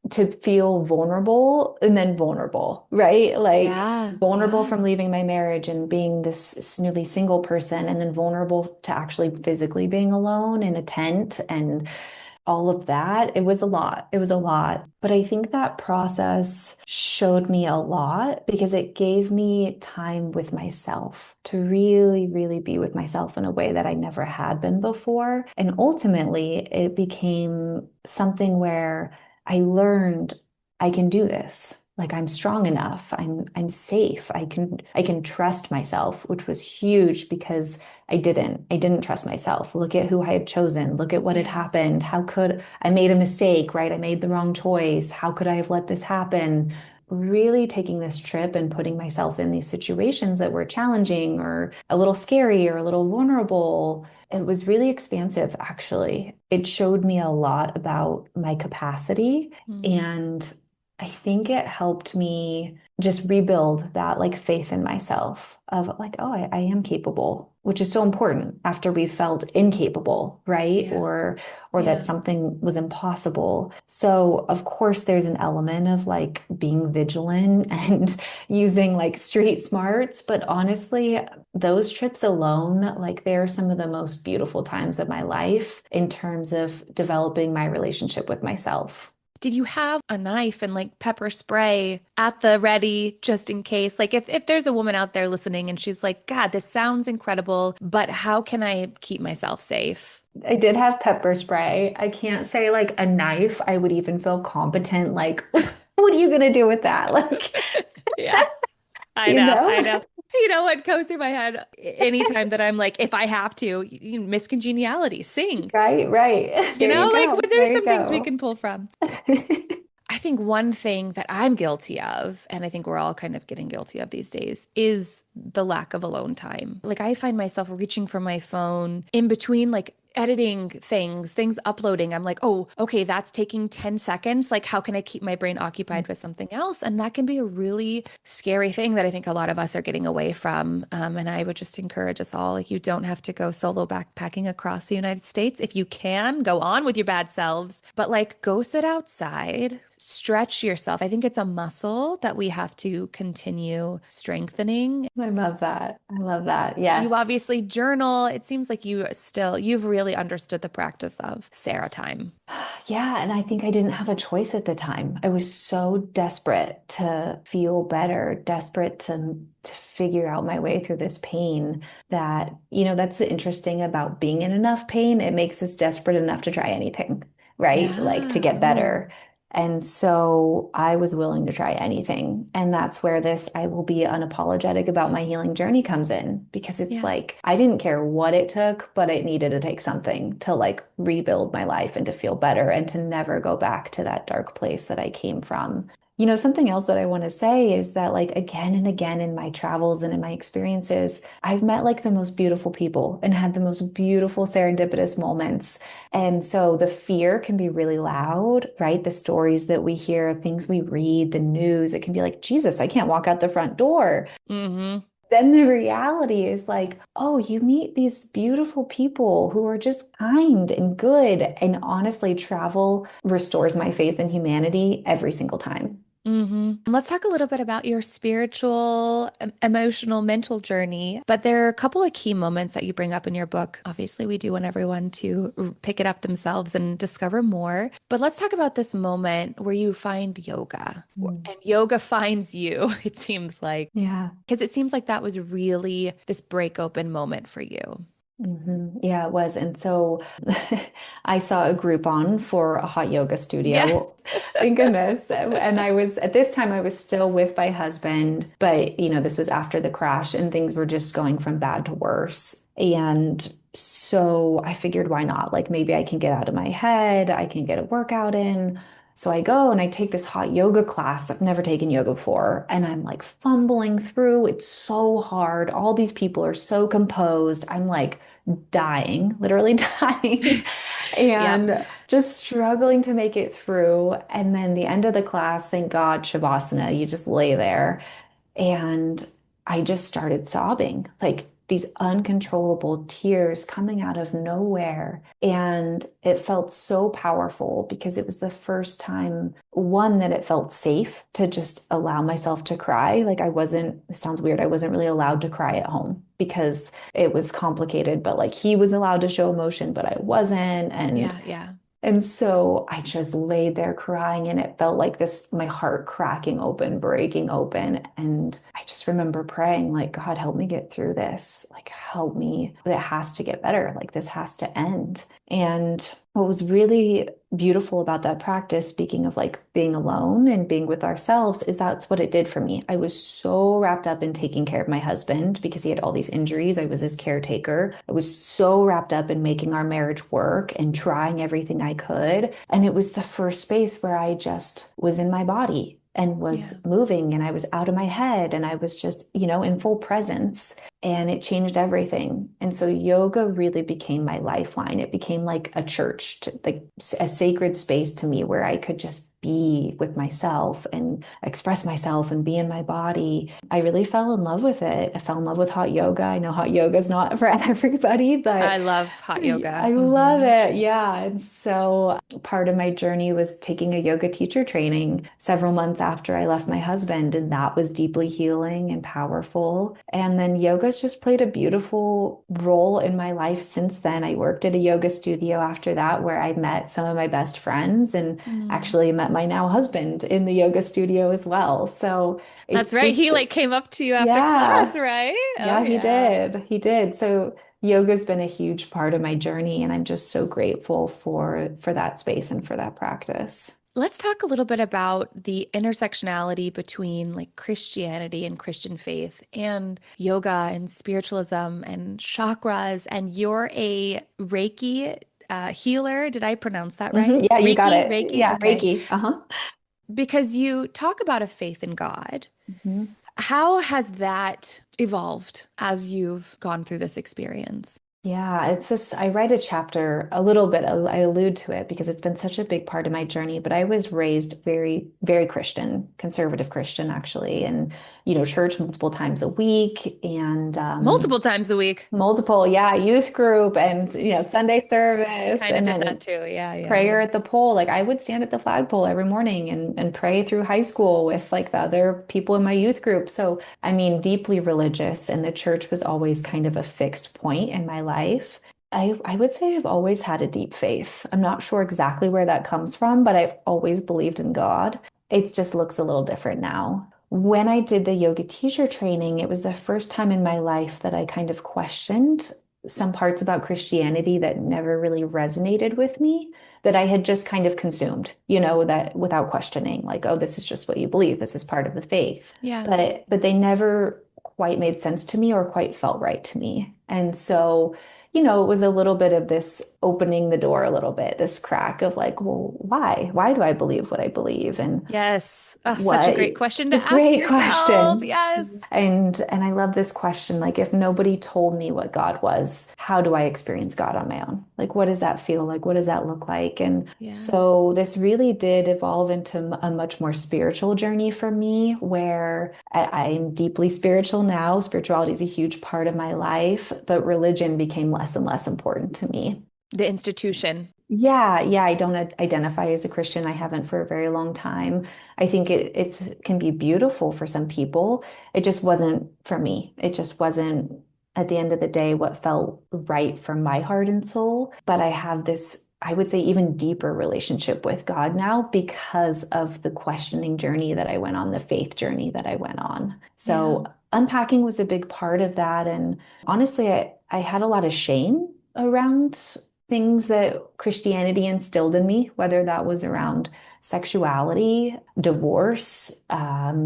to feel vulnerable and then vulnerable, right? Like Yeah, vulnerable yeah. from leaving my marriage and being this newly single person, and then vulnerable to actually physically being alone in a tent and all of that. It was a lot. It was a lot. But I think that process showed me a lot because it gave me time with myself to really, really be with myself in a way that I never had been before. And ultimately, it became something where I learned I can do this. Like I'm strong enough. I'm safe. I can trust myself, which was huge because I didn't trust myself. Look at who I had chosen. Look at what had Yeah. happened. How could I made a mistake, right? I made the wrong choice. How could I have let this happen? Really taking this trip and putting myself in these situations that were challenging or a little scary or a little vulnerable. It was really expansive, actually. It showed me a lot about my capacity, Mm. and I think it helped me just rebuild that like faith in myself of like, oh, I am capable, which is so important after we felt incapable, right? Yeah. Or that Yeah. something was impossible. So of course there's an element of like being vigilant and using like street smarts, but honestly, those trips alone, like they're some of the most beautiful times of my life in terms of developing my relationship with myself. Did you have a knife and like pepper spray at the ready just in case? Like if there's a woman out there listening and she's like, God, this sounds incredible, but how can I keep myself safe? I did have pepper spray. I can't say like a knife. I would even feel competent. Like, what are you gonna do with that? Like, Yeah, I you know. know? I know. You know what goes through my head anytime that I'm like, if I have to, Miss Congeniality, sing. Right, right. You There you know, like go. there's There you some things we go. can pull from. I think one thing that I'm guilty of, and I think we're all kind of getting guilty of these days, is the lack of alone time. Like I find myself reaching for my phone in between like editing things uploading. I'm like, oh, okay, that's taking 10 seconds. Like, how can I keep my brain occupied with something else? And that can be a really scary thing that I think a lot of us are getting away from. And I would just encourage us all, like, you don't have to go solo backpacking across the United States. If you can, go on with your bad selves, but like, go sit outside, stretch yourself. I think it's a muscle that we have to continue strengthening. I love that. I love that. You Yes. obviously journal. It seems like you've really understood the practice of Sarah time. Yeah, and I think I didn't have a choice at the time. I was so desperate to feel better, desperate to figure out my way through this pain that, that's the interesting about being in enough pain. It makes us desperate enough to try anything, right? Like to Yeah. get Oh, better. And so I was willing to try anything. And that's where this I will be unapologetic about my healing journey comes in, because it's yeah. like I didn't care what it took, but it needed to take something to like rebuild my life and to feel better and to never go back to that dark place that I came from. Something else that I want to say is that, like, again and again in my travels and in my experiences, I've met like the most beautiful people and had the most beautiful serendipitous moments. And so the fear can be really loud, right? The stories that we hear, things we read, the news, it can be like, Jesus, I can't walk out the front door. Hmm. Then the reality is like, oh, you meet these beautiful people who are just kind and good. And honestly, travel restores my faith in humanity every single time. Let's talk a little bit about your spiritual, emotional, mental journey. But there are a couple of key moments that you bring up in your book. Obviously, we do want everyone to pick it up themselves and discover more. But let's talk about this moment where you find yoga Mm. and yoga finds you, it seems like, Yeah. because it seems like that was really this break open moment for you. Yeah, it was. And so I saw a Groupon for a hot yoga Yeah. studio. Thank goodness. And I was, at this time, I was still with my husband, but this was after the crash and things were just going from bad to worse. And so I figured, why not? Like maybe I can get out of my head, I can get a workout in. So I go and I take this hot yoga class. I've never taken yoga before. And I'm like fumbling through. It's so hard. All these people are so composed. I'm like dying, literally dying, Yep. and just struggling to make it through. And then the end of the class, thank God, Shavasana, you just lay there. And I just started sobbing, like these uncontrollable tears coming out of nowhere. And it felt so powerful because it was the first time, one, that it felt safe to just allow myself to cry. Like I wasn't, it sounds weird, I wasn't really allowed to cry at home because it was complicated, but like he was allowed to show emotion, but I wasn't. Yeah. Yeah. And so I just laid there crying, and it felt like this, my heart cracking open, breaking open. And I just remember praying, like, God, help me get through this. Like, help me. It has to get better. Like, this has to end. And what was really beautiful about that practice, speaking of like being alone and being with ourselves, is that's what it did for me. I was so wrapped up in taking care of my husband because he had all these injuries. I was his caretaker. I was so wrapped up in making our marriage work and trying everything I could. And it was the first space where I just was in my body and Yeah. was moving, and I was out of my head, and I was just, in full presence, and it changed everything. And so yoga really became my lifeline. It became like a church, like a sacred space to me where I could just be with myself and express myself and be in my body. I really fell in love with it. I fell in love with hot yoga. I know hot yoga is not for everybody, but I love hot I yoga. love it. Yeah. And so part of my journey was taking a yoga teacher training several months after I left my husband, and that was deeply healing and powerful. And then yoga's just played a beautiful role in my life since then. I worked at a yoga studio after that where I met some of my best friends and Mm. actually met my now husband in the yoga studio as well. So That's it's right. He just, like came up to you after class, yeah. right? Oh Yeah, he yeah. did. He did. So yoga's been a huge part of my journey, and I'm just so grateful for that space and for that practice. Let's talk a little bit about the intersectionality between like Christianity and Christian faith and yoga and spiritualism and chakras. And you're a Reiki healer. Did I pronounce that right? Yeah, you got Reiki, it. Reiki. Yeah, Okay. Reiki. Uh-huh. Because you talk about a faith in God. Mhm. How has that evolved as you've gone through this experience? Yeah, it's this. I write a chapter a little bit, I allude to it because it's been such a big part of my journey. But I was raised very, very Christian, conservative Christian, actually, and, church multiple times a week. And Multiple times a week. multiple, yeah, youth group and, Sunday service, Kind of and did that then too. Yeah, yeah. prayer at the pole. Like I would stand at the flagpole every morning and pray through high school with like the other people in my youth group. So, I mean, deeply religious, and the church was always kind of a fixed point in my life. I would say I've always had a deep faith. I'm not sure exactly where that comes from, but I've always believed in God. It just looks a little different now. When I did the yoga teacher training, it was the first time in my life that I kind of questioned some parts about Christianity that never really resonated with me, that I had just kind of consumed, that without questioning, like, oh, this is just what you believe, this is part of the faith. Yeah. But they never quite made sense to me or quite felt right to me. And so, it was a little bit of this opening the door a little bit, this crack of like, well, why? Why do I believe what I believe? And Yes. Oh, such a what great question a to ask great yourself. question. Yes. And I love this question. Like, if nobody told me what God was, how do I experience God on my own? Like, what does that feel like? What does that look like? And Yeah. so this really did evolve into a much more spiritual journey for me, where I'm deeply spiritual now. Spirituality is a huge part of my life, but religion became less and less important to me. The institution. Yeah, I don't identify as a Christian. I haven't for a very long time. I think it's can be beautiful for some people. It just wasn't for me. It just wasn't at the end of the day what felt right for my heart and soul. But I have this, I would say, even deeper relationship with God now because of the questioning journey that I went on, the faith journey that I went on. Yeah. So unpacking was a big part of that. And honestly, I had a lot of shame around things that Christianity instilled in me, whether that was around sexuality, divorce,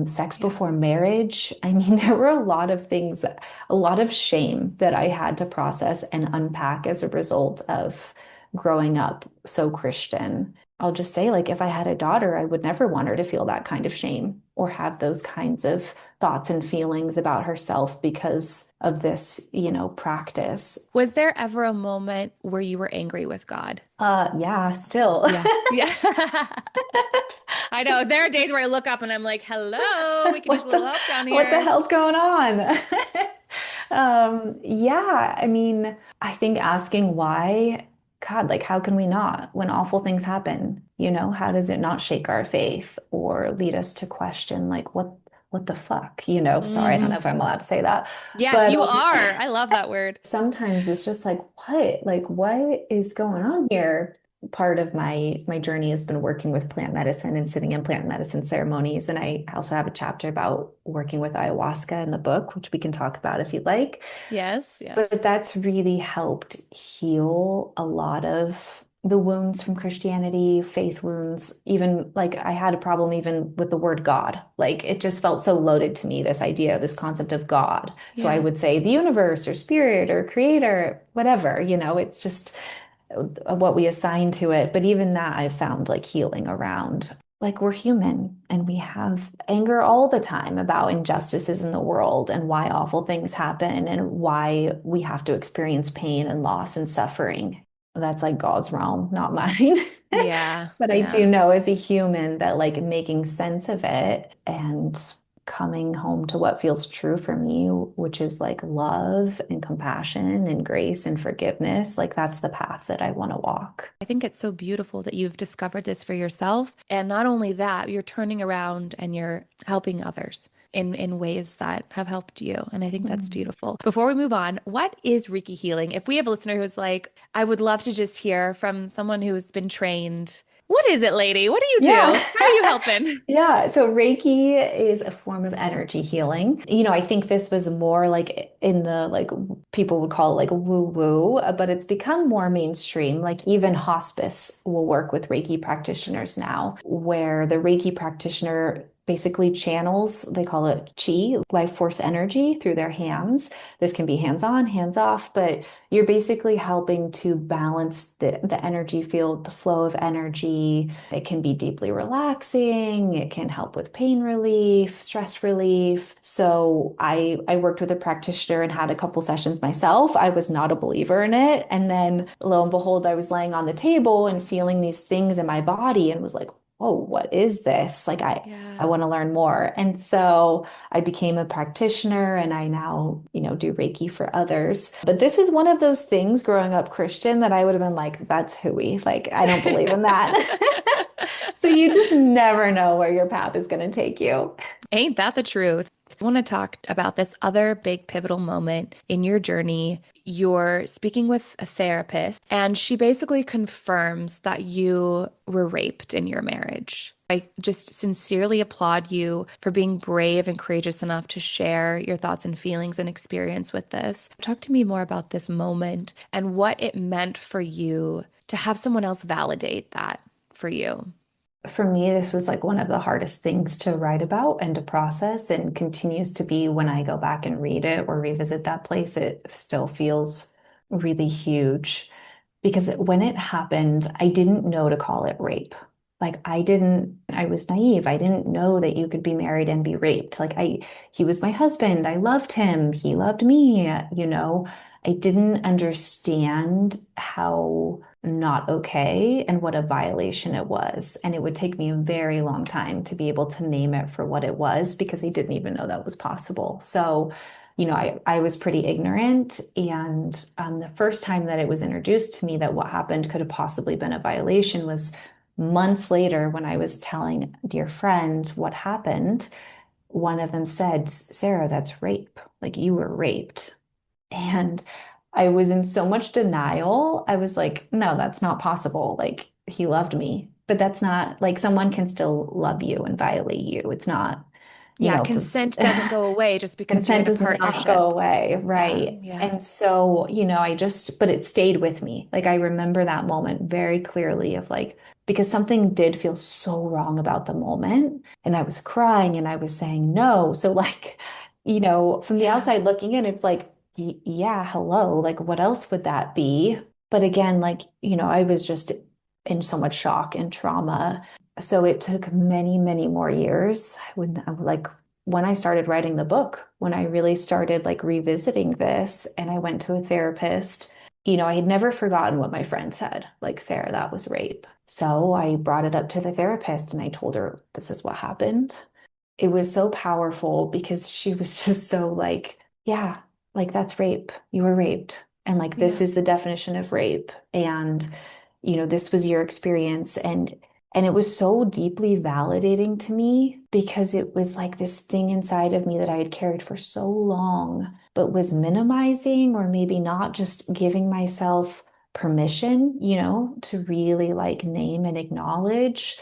sex Yeah. before marriage. I mean, there were a lot of things that, a lot of shame that I had to process and unpack as a result of growing up so Christian. I'll just say, like, if I had a daughter, I would never want her to feel that kind of shame or have those kinds of thoughts and feelings about herself because of this, practice. Was there ever a moment where you were angry with God? Yeah, still. Yeah. Yeah. I know. There are days where I look up and I'm like, hello, we could use a What little the help down what the here. hell's going on? Yeah, I mean, I think asking why, God, like how can we not when awful things happen? How does it not shake our faith or lead us to question like what the fuck? Sorry, I don't know Hmm. if I'm allowed to say that. Yes, But you are. I love that word. sometimes it's just like, what? Like, what is going on here? Part of my journey has been working with plant medicine and sitting in plant medicine ceremonies. And I also have a chapter about working with ayahuasca in the book, which we can talk about if you'd like. Yes, yes. But that's really helped heal a lot of the wounds from Christianity, faith wounds. Even like I had a problem even with the word God. Like it just felt so loaded to me, this idea, this concept of God. So I Yeah. would say the universe or spirit or creator, whatever, it's just what we assign to it. But even that I've found like healing around. Like we're human and we have anger all the time about injustices in the world and why awful things happen and why we have to experience pain and loss and suffering. That's like God's realm, not mine. Yeah. But I do Yeah. know as a human that like making sense of it and coming home to what feels true for me, which is like love and compassion and grace and forgiveness, like that's the path that I want to walk. I think it's so beautiful that you've discovered this for yourself. And not only that, you're turning around and you're helping others in ways that have helped you. And I think that's Mm. beautiful. Before we move on, what is Reiki healing? If we have a listener who's like, I would love to just hear from someone who has been trained. What is it, lady? What do you do? Yeah. How are you helping? Yeah. So Reiki is a form of energy healing. I think this was more like in the like people would call it like woo woo, but it's become more mainstream. Like even hospice will work with Reiki practitioners now, where the Reiki practitioner basically channels, they call it chi, life force energy through their hands. This can be hands on, hands off, but you're basically helping to balance the energy field, the flow of energy. It can be deeply relaxing. It can help with pain relief, stress relief. So I worked with a practitioner and had a couple sessions myself. I was not a believer in it. And then lo and behold, I was laying on the table and feeling these things in my body and was like, oh, what is this? Like I Yeah. want to learn more. And so I became a practitioner and I now, do Reiki for others. But this is one of those things growing up Christian that I would have been like, that's hooey. Like, I don't believe in that. So you just never know where your path is going to take you. Ain't that the truth? I want to talk about this other big pivotal moment in your journey. You're speaking with a therapist, and she basically confirms that you were raped in your marriage. I just sincerely applaud you for being brave and courageous enough to share your thoughts and feelings and experience with this. Talk to me more about this moment and what it meant for you to have someone else validate that for you. For me, this was like one of the hardest things to write about and to process, and continues to be when I go back and read it or revisit that place. It still feels really huge because when it happened, I didn't know to call it rape. Like I was naive. I didn't know that you could be married and be raped. He was my husband. I loved him. He loved me. I didn't understand how not okay and what a violation it was. And it would take me a very long time to be able to name it for what it was because I didn't even know that was possible. So I was pretty ignorant. And the first time that it was introduced to me that what happened could have possibly been a violation was months later when I was telling a dear friend what happened. One of them said, Sarah, that's rape. Like you were raped. And I was in so much denial. I was like, no, that's not possible. Like he loved me, but that's not like someone can still love you and violate you. It's not, you Yeah, know, consent doesn't go away just because you're consent in a does not go partnership. away, Yeah, right? yeah, And so, but it stayed with me. Like I remember that moment very clearly of like, because something did feel so wrong about the moment. And I was crying and I was saying no. So, like, from the yeah, outside looking in, it's like, yeah, hello. Like, what else would that be? But again, like, I was just in so much shock and trauma. So it took many, many more years when I started writing the book, when I really started like revisiting this and I went to a therapist, I had never forgotten what my friend said, like, Sarah, that was rape. So I brought it up to the therapist and I told her, this is what happened. It was so powerful because she was just so like, yeah, like that's rape. You were raped. And like, this yeah, is the definition of rape. And, this was your experience. And it was so deeply validating to me because it was like this thing inside of me that I had carried for so long, but was minimizing or maybe not just giving myself permission, to really like name and acknowledge.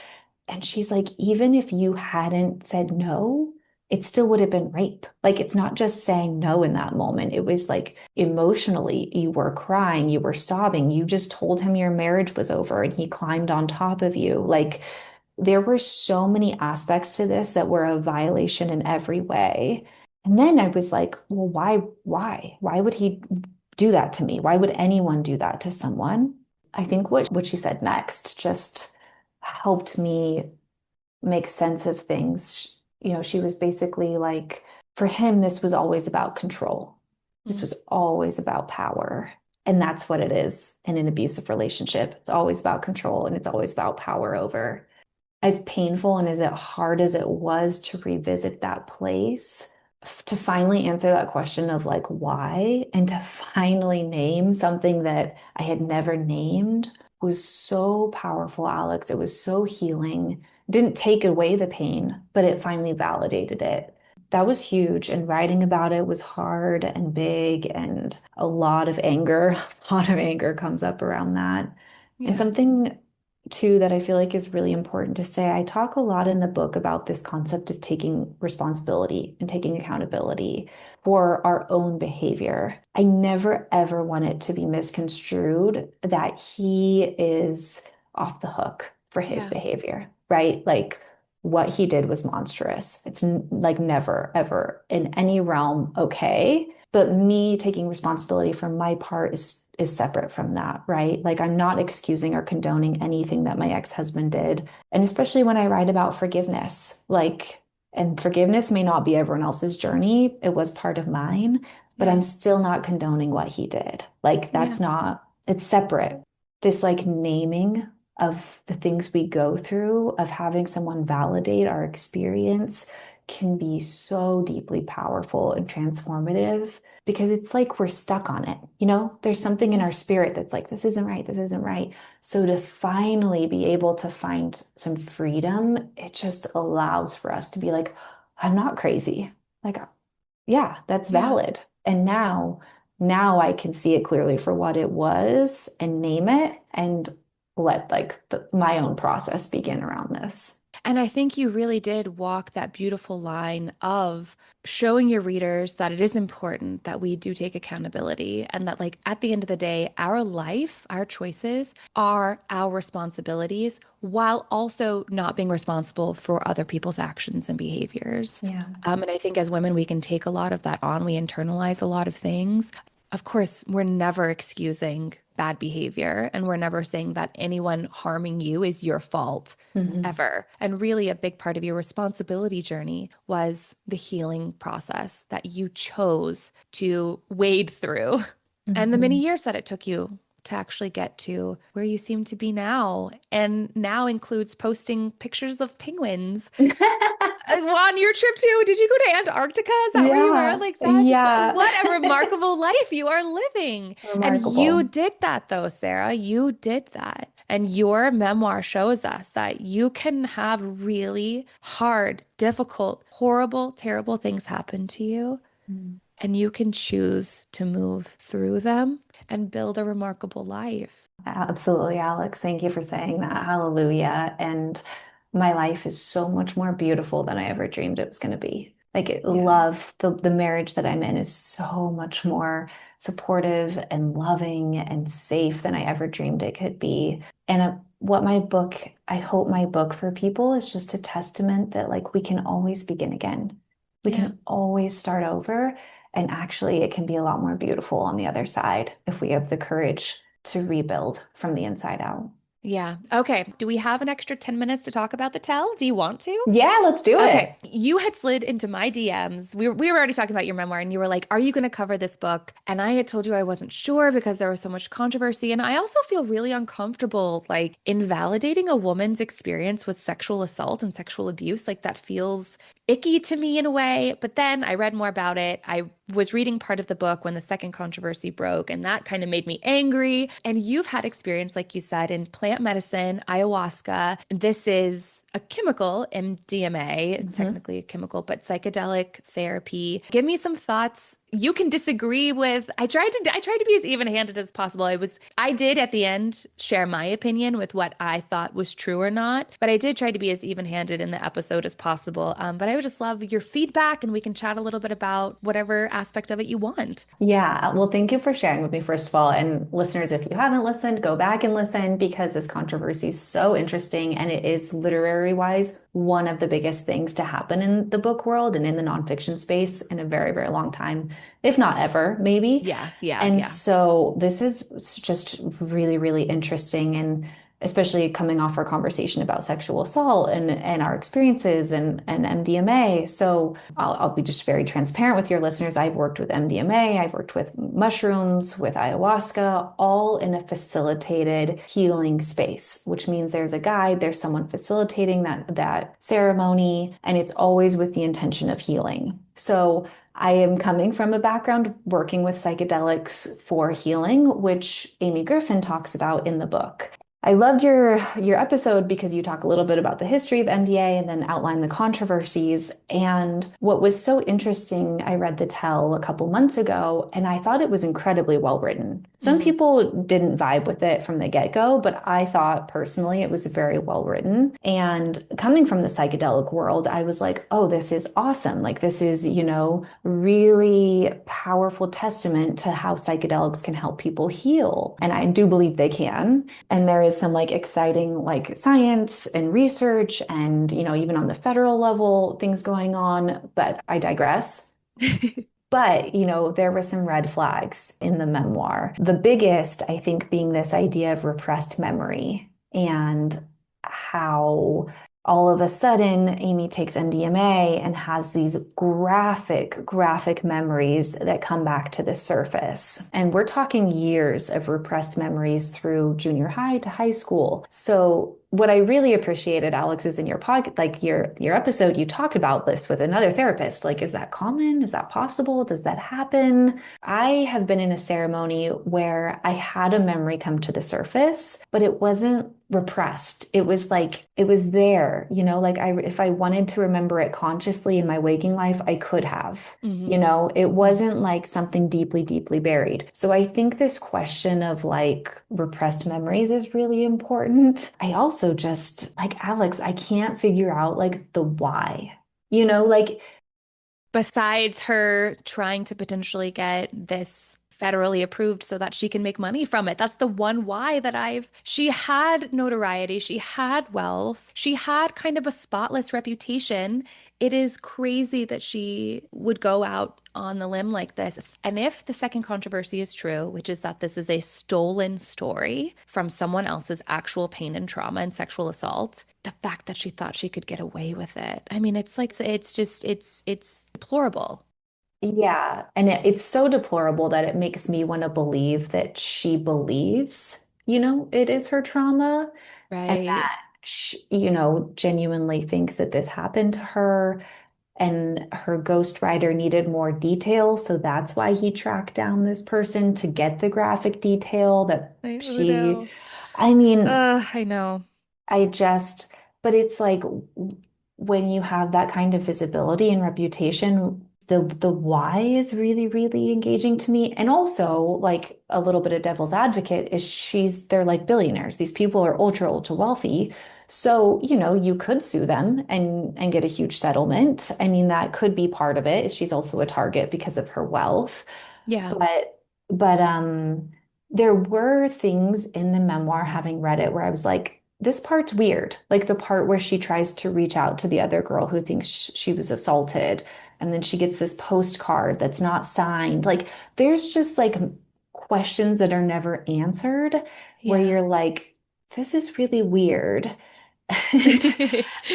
And she's like, even if you hadn't said no, it still would have been rape. Like, it's not just saying no in that moment. It was like emotionally, you were crying, you were sobbing. You just told him your marriage was over and he climbed on top of you. Like, there were so many aspects to this that were a violation in every way. And then I was like, well, why? Why would he do that to me? Why would anyone do that to someone? I think what she said next just helped me make sense of things. She was basically like, for him, this was always about control. This mm, was always about power. And that's what it is in an abusive relationship. It's always about control and it's always about power over. As painful and as hard as it was to revisit that place, to finally answer that question of like why and to finally name something that I had never named was so powerful, Alex. It was so healing. Didn't take away the pain, but it finally validated it. That was huge. And writing about it was hard and big and a lot of anger. A lot of anger comes up around that. And yeah, something too that I feel like is really important to say. I talk a lot in the book about this concept of taking responsibility and taking accountability for our own behavior. I never ever want it to be misconstrued that he is off the hook for his yeah, behavior, right? Like what he did was monstrous. It's like never, ever in any realm okay. But me taking responsibility for my part is separate from that, right? Like I'm not excusing or condoning anything that my ex-husband did. And especially when I write about forgiveness, like, and forgiveness may not be everyone else's journey. It was part of mine, but yeah, I'm still not condoning what he did. Like yeah, that's not, it's separate. This like naming of the things we go through, of having someone validate our experience can be so deeply powerful and transformative because it's like we're stuck on it. There's something in yeah, our spirit that's like, this isn't right, this isn't right. So to finally be able to find some freedom, it just allows for us to be like, I'm not crazy. Like, yeah, that's yeah. valid. And now I can see it clearly for what it was and name it and let like my own process begin around this. And I think you really did walk that beautiful line of showing your readers that it is important that we do take accountability and that, like, at the end of the day, our life, our choices are our responsibilities while also not being responsible for other people's actions and behaviors. Yeah. And I think as women, we can take a lot of that on. We internalize a lot of things. Of course, we're never excusing bad behavior and we're never saying that anyone harming you is your fault Hmm. ever. And really, a big part of your responsibility journey was the healing process that you chose to wade through and the many Hmm. years that it took you to actually get to where you seem to be now. And now includes posting pictures of penguins. On your trip too, did you go to Antarctica? Is that where you were? Yeah, Like that? Just yeah. what a remarkable life you are living. And you Remarkable. did that though, Sarah. You did that. And your memoir shows us that you can have really hard, difficult, horrible, terrible things happen to you, Mm. and you can choose to move through them and build a remarkable life. Absolutely, Alex. Thank you for saying that. Hallelujah. And my life is so much more beautiful than I ever dreamed it was going to be. Like, Yeah. love, the marriage that I'm in is so much more supportive and loving and safe than I ever dreamed it could be. And what my book, I hope my book for people is just a testament that, like, we can always begin again. We Yeah. can always start over. And actually, it can be a lot more beautiful on the other side if we have the courage to rebuild from the inside out. Yeah. Okay. Do we have an extra 10 minutes to talk about the tell? Do you want to? Yeah, let's do Okay, it. you had slid into my DMs. We were already talking about your memoir, and you were like, "Are you going to cover this book?" And I had told you I wasn't sure because there was so much controversy, and I also feel really uncomfortable like invalidating a woman's experience with sexual assault and sexual abuse. Like that feels icky to me in a way. But then I read more about it. I was reading part of the book when the second controversy broke, and that kind of made me angry. And you've had experience, like you said, in plant medicine, ayahuasca. This is a chemical, MDMA, it's Mhm. technically a chemical, but psychedelic therapy. Give me some thoughts. You can disagree with. I tried to be as even-handed as possible. I did at the end share my opinion with what I thought was true or not, but I did try to be as even-handed in the episode as possible. But I would just love your feedback, and we can chat a little bit about whatever aspect of it you want. Yeah, well, thank you for sharing with me, first of all. And listeners, if you haven't listened, go back and listen because this controversy is so interesting. And it is literary wise one of the biggest things to happen in the book world and in the nonfiction space in a very, very long time, if not ever, maybe. Yeah, yeah, And yeah. so this is just really, really interesting. And especially coming off our conversation about sexual assault and our experiences and MDMA. So I'll be just very transparent with your listeners. I've worked with MDMA, I've worked with mushrooms, with ayahuasca, all in a facilitated healing space, which means there's a guide, there's someone facilitating that ceremony, and it's always with the intention of healing. So I am coming from a background working with psychedelics for healing, which Amy Griffin talks about in the book. I loved your episode because you talk a little bit about the history of MDA and then outline the controversies. And what was so interesting, I read The Tell a couple months ago, and I thought it was incredibly well written. Some Hmm. people didn't vibe with it from the get-go, but I thought personally it was very well written. And coming from the psychedelic world, I was like, oh, this is awesome. Like this is, really powerful testament to how psychedelics can help people heal. And I do believe they can. And there is some like exciting like science and research and, even on the federal level, things going on, but I digress. But, there were some red flags in the memoir. The biggest, I think, being this idea of repressed memory and how all of a sudden Amy takes MDMA and has these graphic memories that come back to the surface. And we're talking years of repressed memories through junior high to high school. So what I really appreciated, Alex, is in your podcast, like your episode, you talked about this with another therapist. Like, is that common? Is that possible? Does that happen? I have been in a ceremony where I had a memory come to the surface, but it wasn't repressed. It was like it was there, like if I wanted to remember it consciously in my waking life, I could have. Hmm. It Hmm. wasn't like something deeply, deeply buried. So I think this question of like repressed memories is really important. I also just like Alex, I can't figure out like the why. Like Besides her trying to potentially get this federally approved so that she can make money from it. That's the one why that she had notoriety, she had wealth, she had kind of a spotless reputation. It is crazy that she would go out on the limb like this. And if the second controversy is true, which is that this is a stolen story from someone else's actual pain and trauma and sexual assault, the fact that she thought she could get away with it. I mean, it's like, it's just, it's deplorable, yeah, and it's so deplorable that it makes me want to believe that she believes, it is her trauma and right? that genuinely thinks that this happened to her and her ghostwriter needed more detail. So that's why he tracked down this person to get the graphic detail that Oh no. I mean, I know. I just, but it's like when you have that kind of visibility and reputation, the why is really, really engaging to me. And also, like a little bit of devil's advocate is they're like billionaires. These people are ultra, ultra wealthy. So, you could sue them and get a huge settlement. I mean, that could be part of it. She's also a target because of her wealth. Yeah. But there were things in the memoir, having read it, where I was like, this part's weird. Like the part where she tries to reach out to the other girl who thinks she was assaulted, and then she gets this postcard that's not signed. Like there's just like questions that are never answered where Yeah. you're like, this is really weird.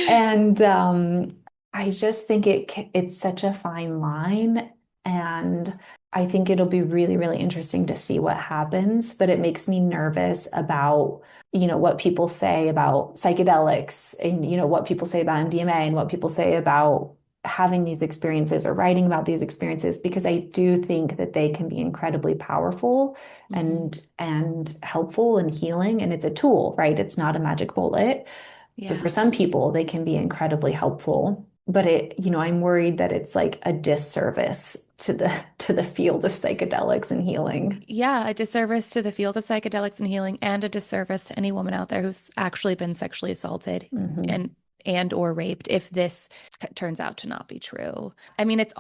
And and I just think it's such a fine line, and I think it'll be really, really interesting to see what happens. But it makes me nervous about, what people say about psychedelics, and what people say about MDMA, and what people say about having these experiences or writing about these experiences, because I do think that they can be incredibly powerful Hmm. and helpful and healing. And it's a tool, right? It's not a magic bullet. But for Yeah. some people, they can be incredibly helpful. But I'm worried that it's like a disservice to the field of psychedelics and healing. Yeah, a disservice to the field of psychedelics and healing, and a disservice to any woman out there who's actually been sexually assaulted Hmm. and or raped if this turns out to not be true. I mean, it's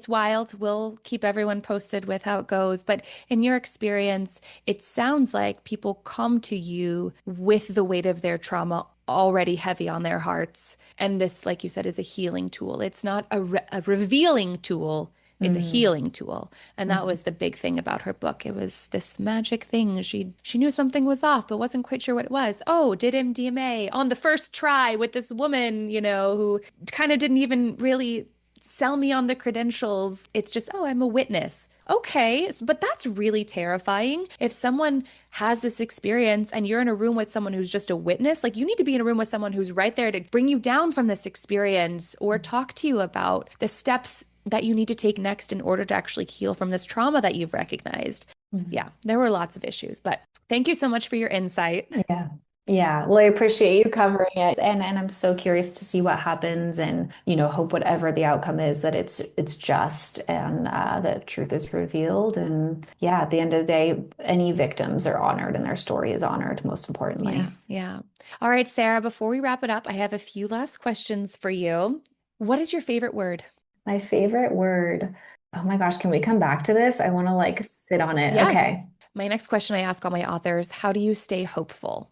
wild. We'll keep everyone posted with how it goes, but in your experience, it sounds like people come to you with the weight of their trauma already heavy on their hearts. And this, like you said, is a healing tool. It's not a revealing tool. It's a Hmm. healing tool. And that Hmm. was the big thing about her book. It was this magic thing. She knew something was off, but wasn't quite sure what it was. Oh, did MDMA on the first try with this woman, who kind of didn't even really sell me on the credentials. It's just, oh, I'm a witness. Okay, but that's really terrifying. If someone has this experience and you're in a room with someone who's just a witness, like you need to be in a room with someone who's right there to bring you down from this experience or talk to you about the steps that you need to take next in order to actually heal from this trauma that you've recognized. Hmm. Yeah, there were lots of issues, but thank you so much for your insight. Yeah. Yeah. Well, I appreciate you covering it. And I'm so curious to see what happens, and, hope whatever the outcome is, that it's just, and that truth is revealed. And yeah, at the end of the day, any victims are honored and their story is honored, most importantly. Yeah, yeah. All right, Sarah, before we wrap it up, I have a few last questions for you. What is your favorite word? My favorite word. Oh my gosh, can we come back to this? I want to like sit on it. Yes. Okay. My next question I ask all my authors, how do you stay hopeful?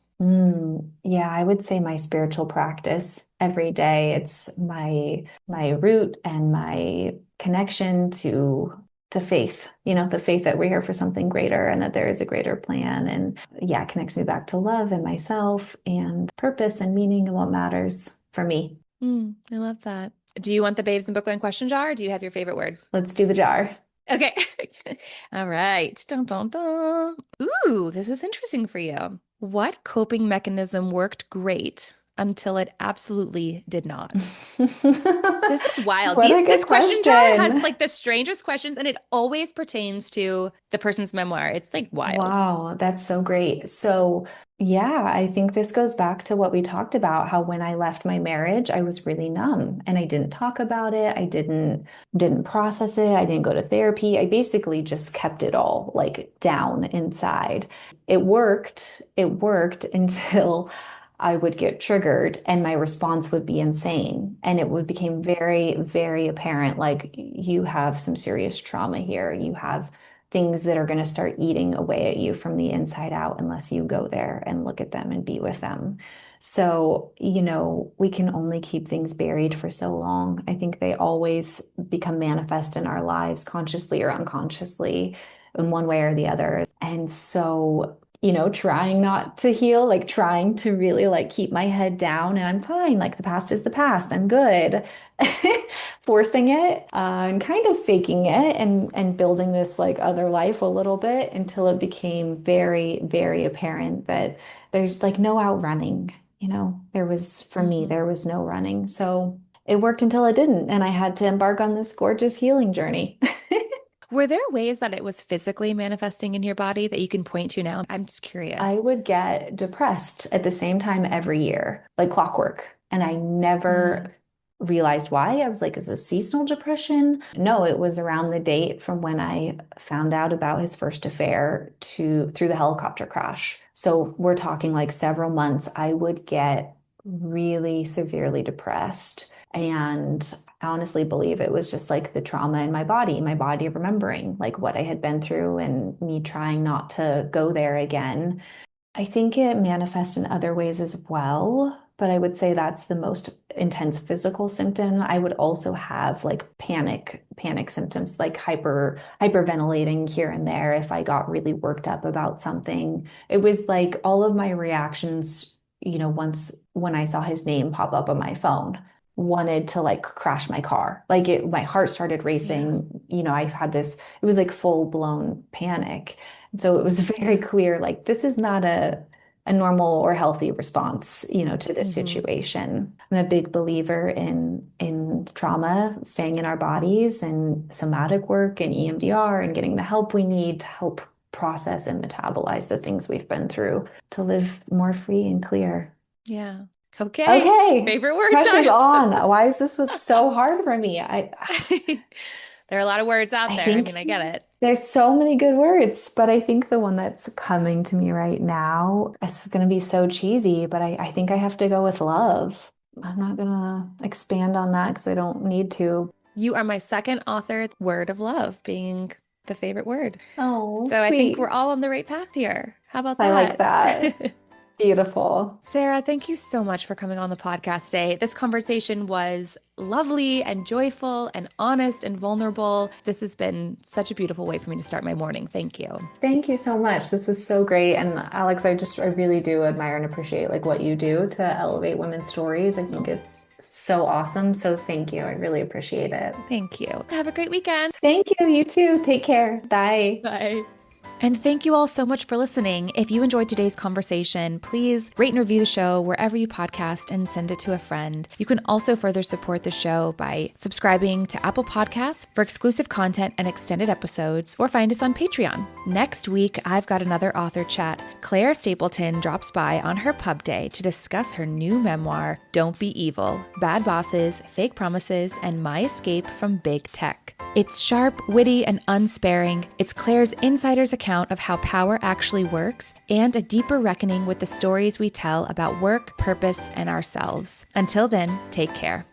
Yeah, I would say my spiritual practice every day. It's my root and my connection to the faith, the faith that we're here for something greater and that there is a greater plan. And yeah, it connects me back to love and myself and purpose and meaning and what matters for me. I love that. Do you want the Babes in Bookland question jar or do you have your favorite word? Let's do the jar. Okay. All right. Dun, dun, dun. Ooh, this is interesting for you. What coping mechanism worked great until it absolutely did not? This is wild. What a This good question jar has question. like the strangest questions, and it always pertains to the person's memoir. It's like wild. Wow, that's so great. So, yeah, I think this goes back to what we talked about, how when I left my marriage, I was really numb and I didn't talk about it. I didn't process it. I didn't go to therapy. I basically just kept it all like down inside. It worked. It worked until I would get triggered and my response would be insane. And it would become very, very apparent, like you have some serious trauma here. You have things that are going to start eating away at you from the inside out unless you go there and look at them and be with them. So, we can only keep things buried for so long. I think they always become manifest in our lives, consciously or unconsciously, in one way or the other. And so, trying not to heal, like trying to really like keep my head down and I'm fine, like the past is the past, I'm good. Forcing it and kind of faking it and building this like other life a little bit until it became very, very apparent that there's like no outrunning. for me, Hmm. there was no running. So it worked until it didn't. And I had to embark on this gorgeous healing journey. Were there ways that it was physically manifesting in your body that you can point to now? I'm just I curious. would get depressed at the same time every year, like clockwork. And I never Mm, realized why. I was like, is this seasonal depression? No, it was around the date from when I found out about his first affair to through the helicopter crash. So we're talking like several months. I would get really severely depressed. And I honestly believe it was just like the trauma in my body remembering like what I had been through and me trying not to go there again. I think it manifests in other ways as well, but I would say that's the most intense physical symptom. I would also have like panic symptoms, like hyperventilating here and there if I got really worked up about something. It was like all of my reactions, once when I saw his name pop up on my phone, wanted to like crash my car. My heart started yeah. racing. I've had this, it was like full blown panic. So it was very Yeah. clear, like this is not a normal or healthy response, to this Hmm. situation. I'm a big believer in trauma staying in our bodies and somatic work and EMDR and getting the help we need to help process and metabolize the things we've been through to live more free and clear. Yeah. Okay. Okay, Favorite word pressure's time. on. Why is this was so hard for me? There are a lot of words out I there. I think mean, I get it. there's so many good words, but I think the one that's coming to me right now is going to be so cheesy, but I think I have to go with love. I'm not going to expand on that because I don't need to. You are my second author, word of love being the favorite word. Oh, So I think we're sweet. all on the right path here. How about I like that? that. Beautiful. Sarah, thank you so much for coming on the podcast today. This conversation was lovely and joyful and honest and vulnerable. This has been such a beautiful way for me to start my morning. Thank you. Thank you so much. This was so great. And Alex, I really do admire and appreciate like what you do to elevate women's stories. I think Oh, it's so awesome. So thank you. I really appreciate it. thank you. Have a great weekend. Thank you. You too. Take care. Bye. Bye. And thank you all so much for listening. If you enjoyed today's conversation, please rate and review the show wherever you podcast and send it to a friend. You can also further support the show by subscribing to Apple Podcasts for exclusive content and extended episodes, or find us on Patreon. Next week, I've got another author chat. Claire Stapleton drops by on her pub day to discuss her new memoir, Don't Be Evil: Bad Bosses, Fake Promises, and My Escape from Big Tech. It's sharp, witty, and unsparing. It's Claire's insider's account of how power actually works and a deeper reckoning with the stories we tell about work, purpose, and ourselves. Until then, take care.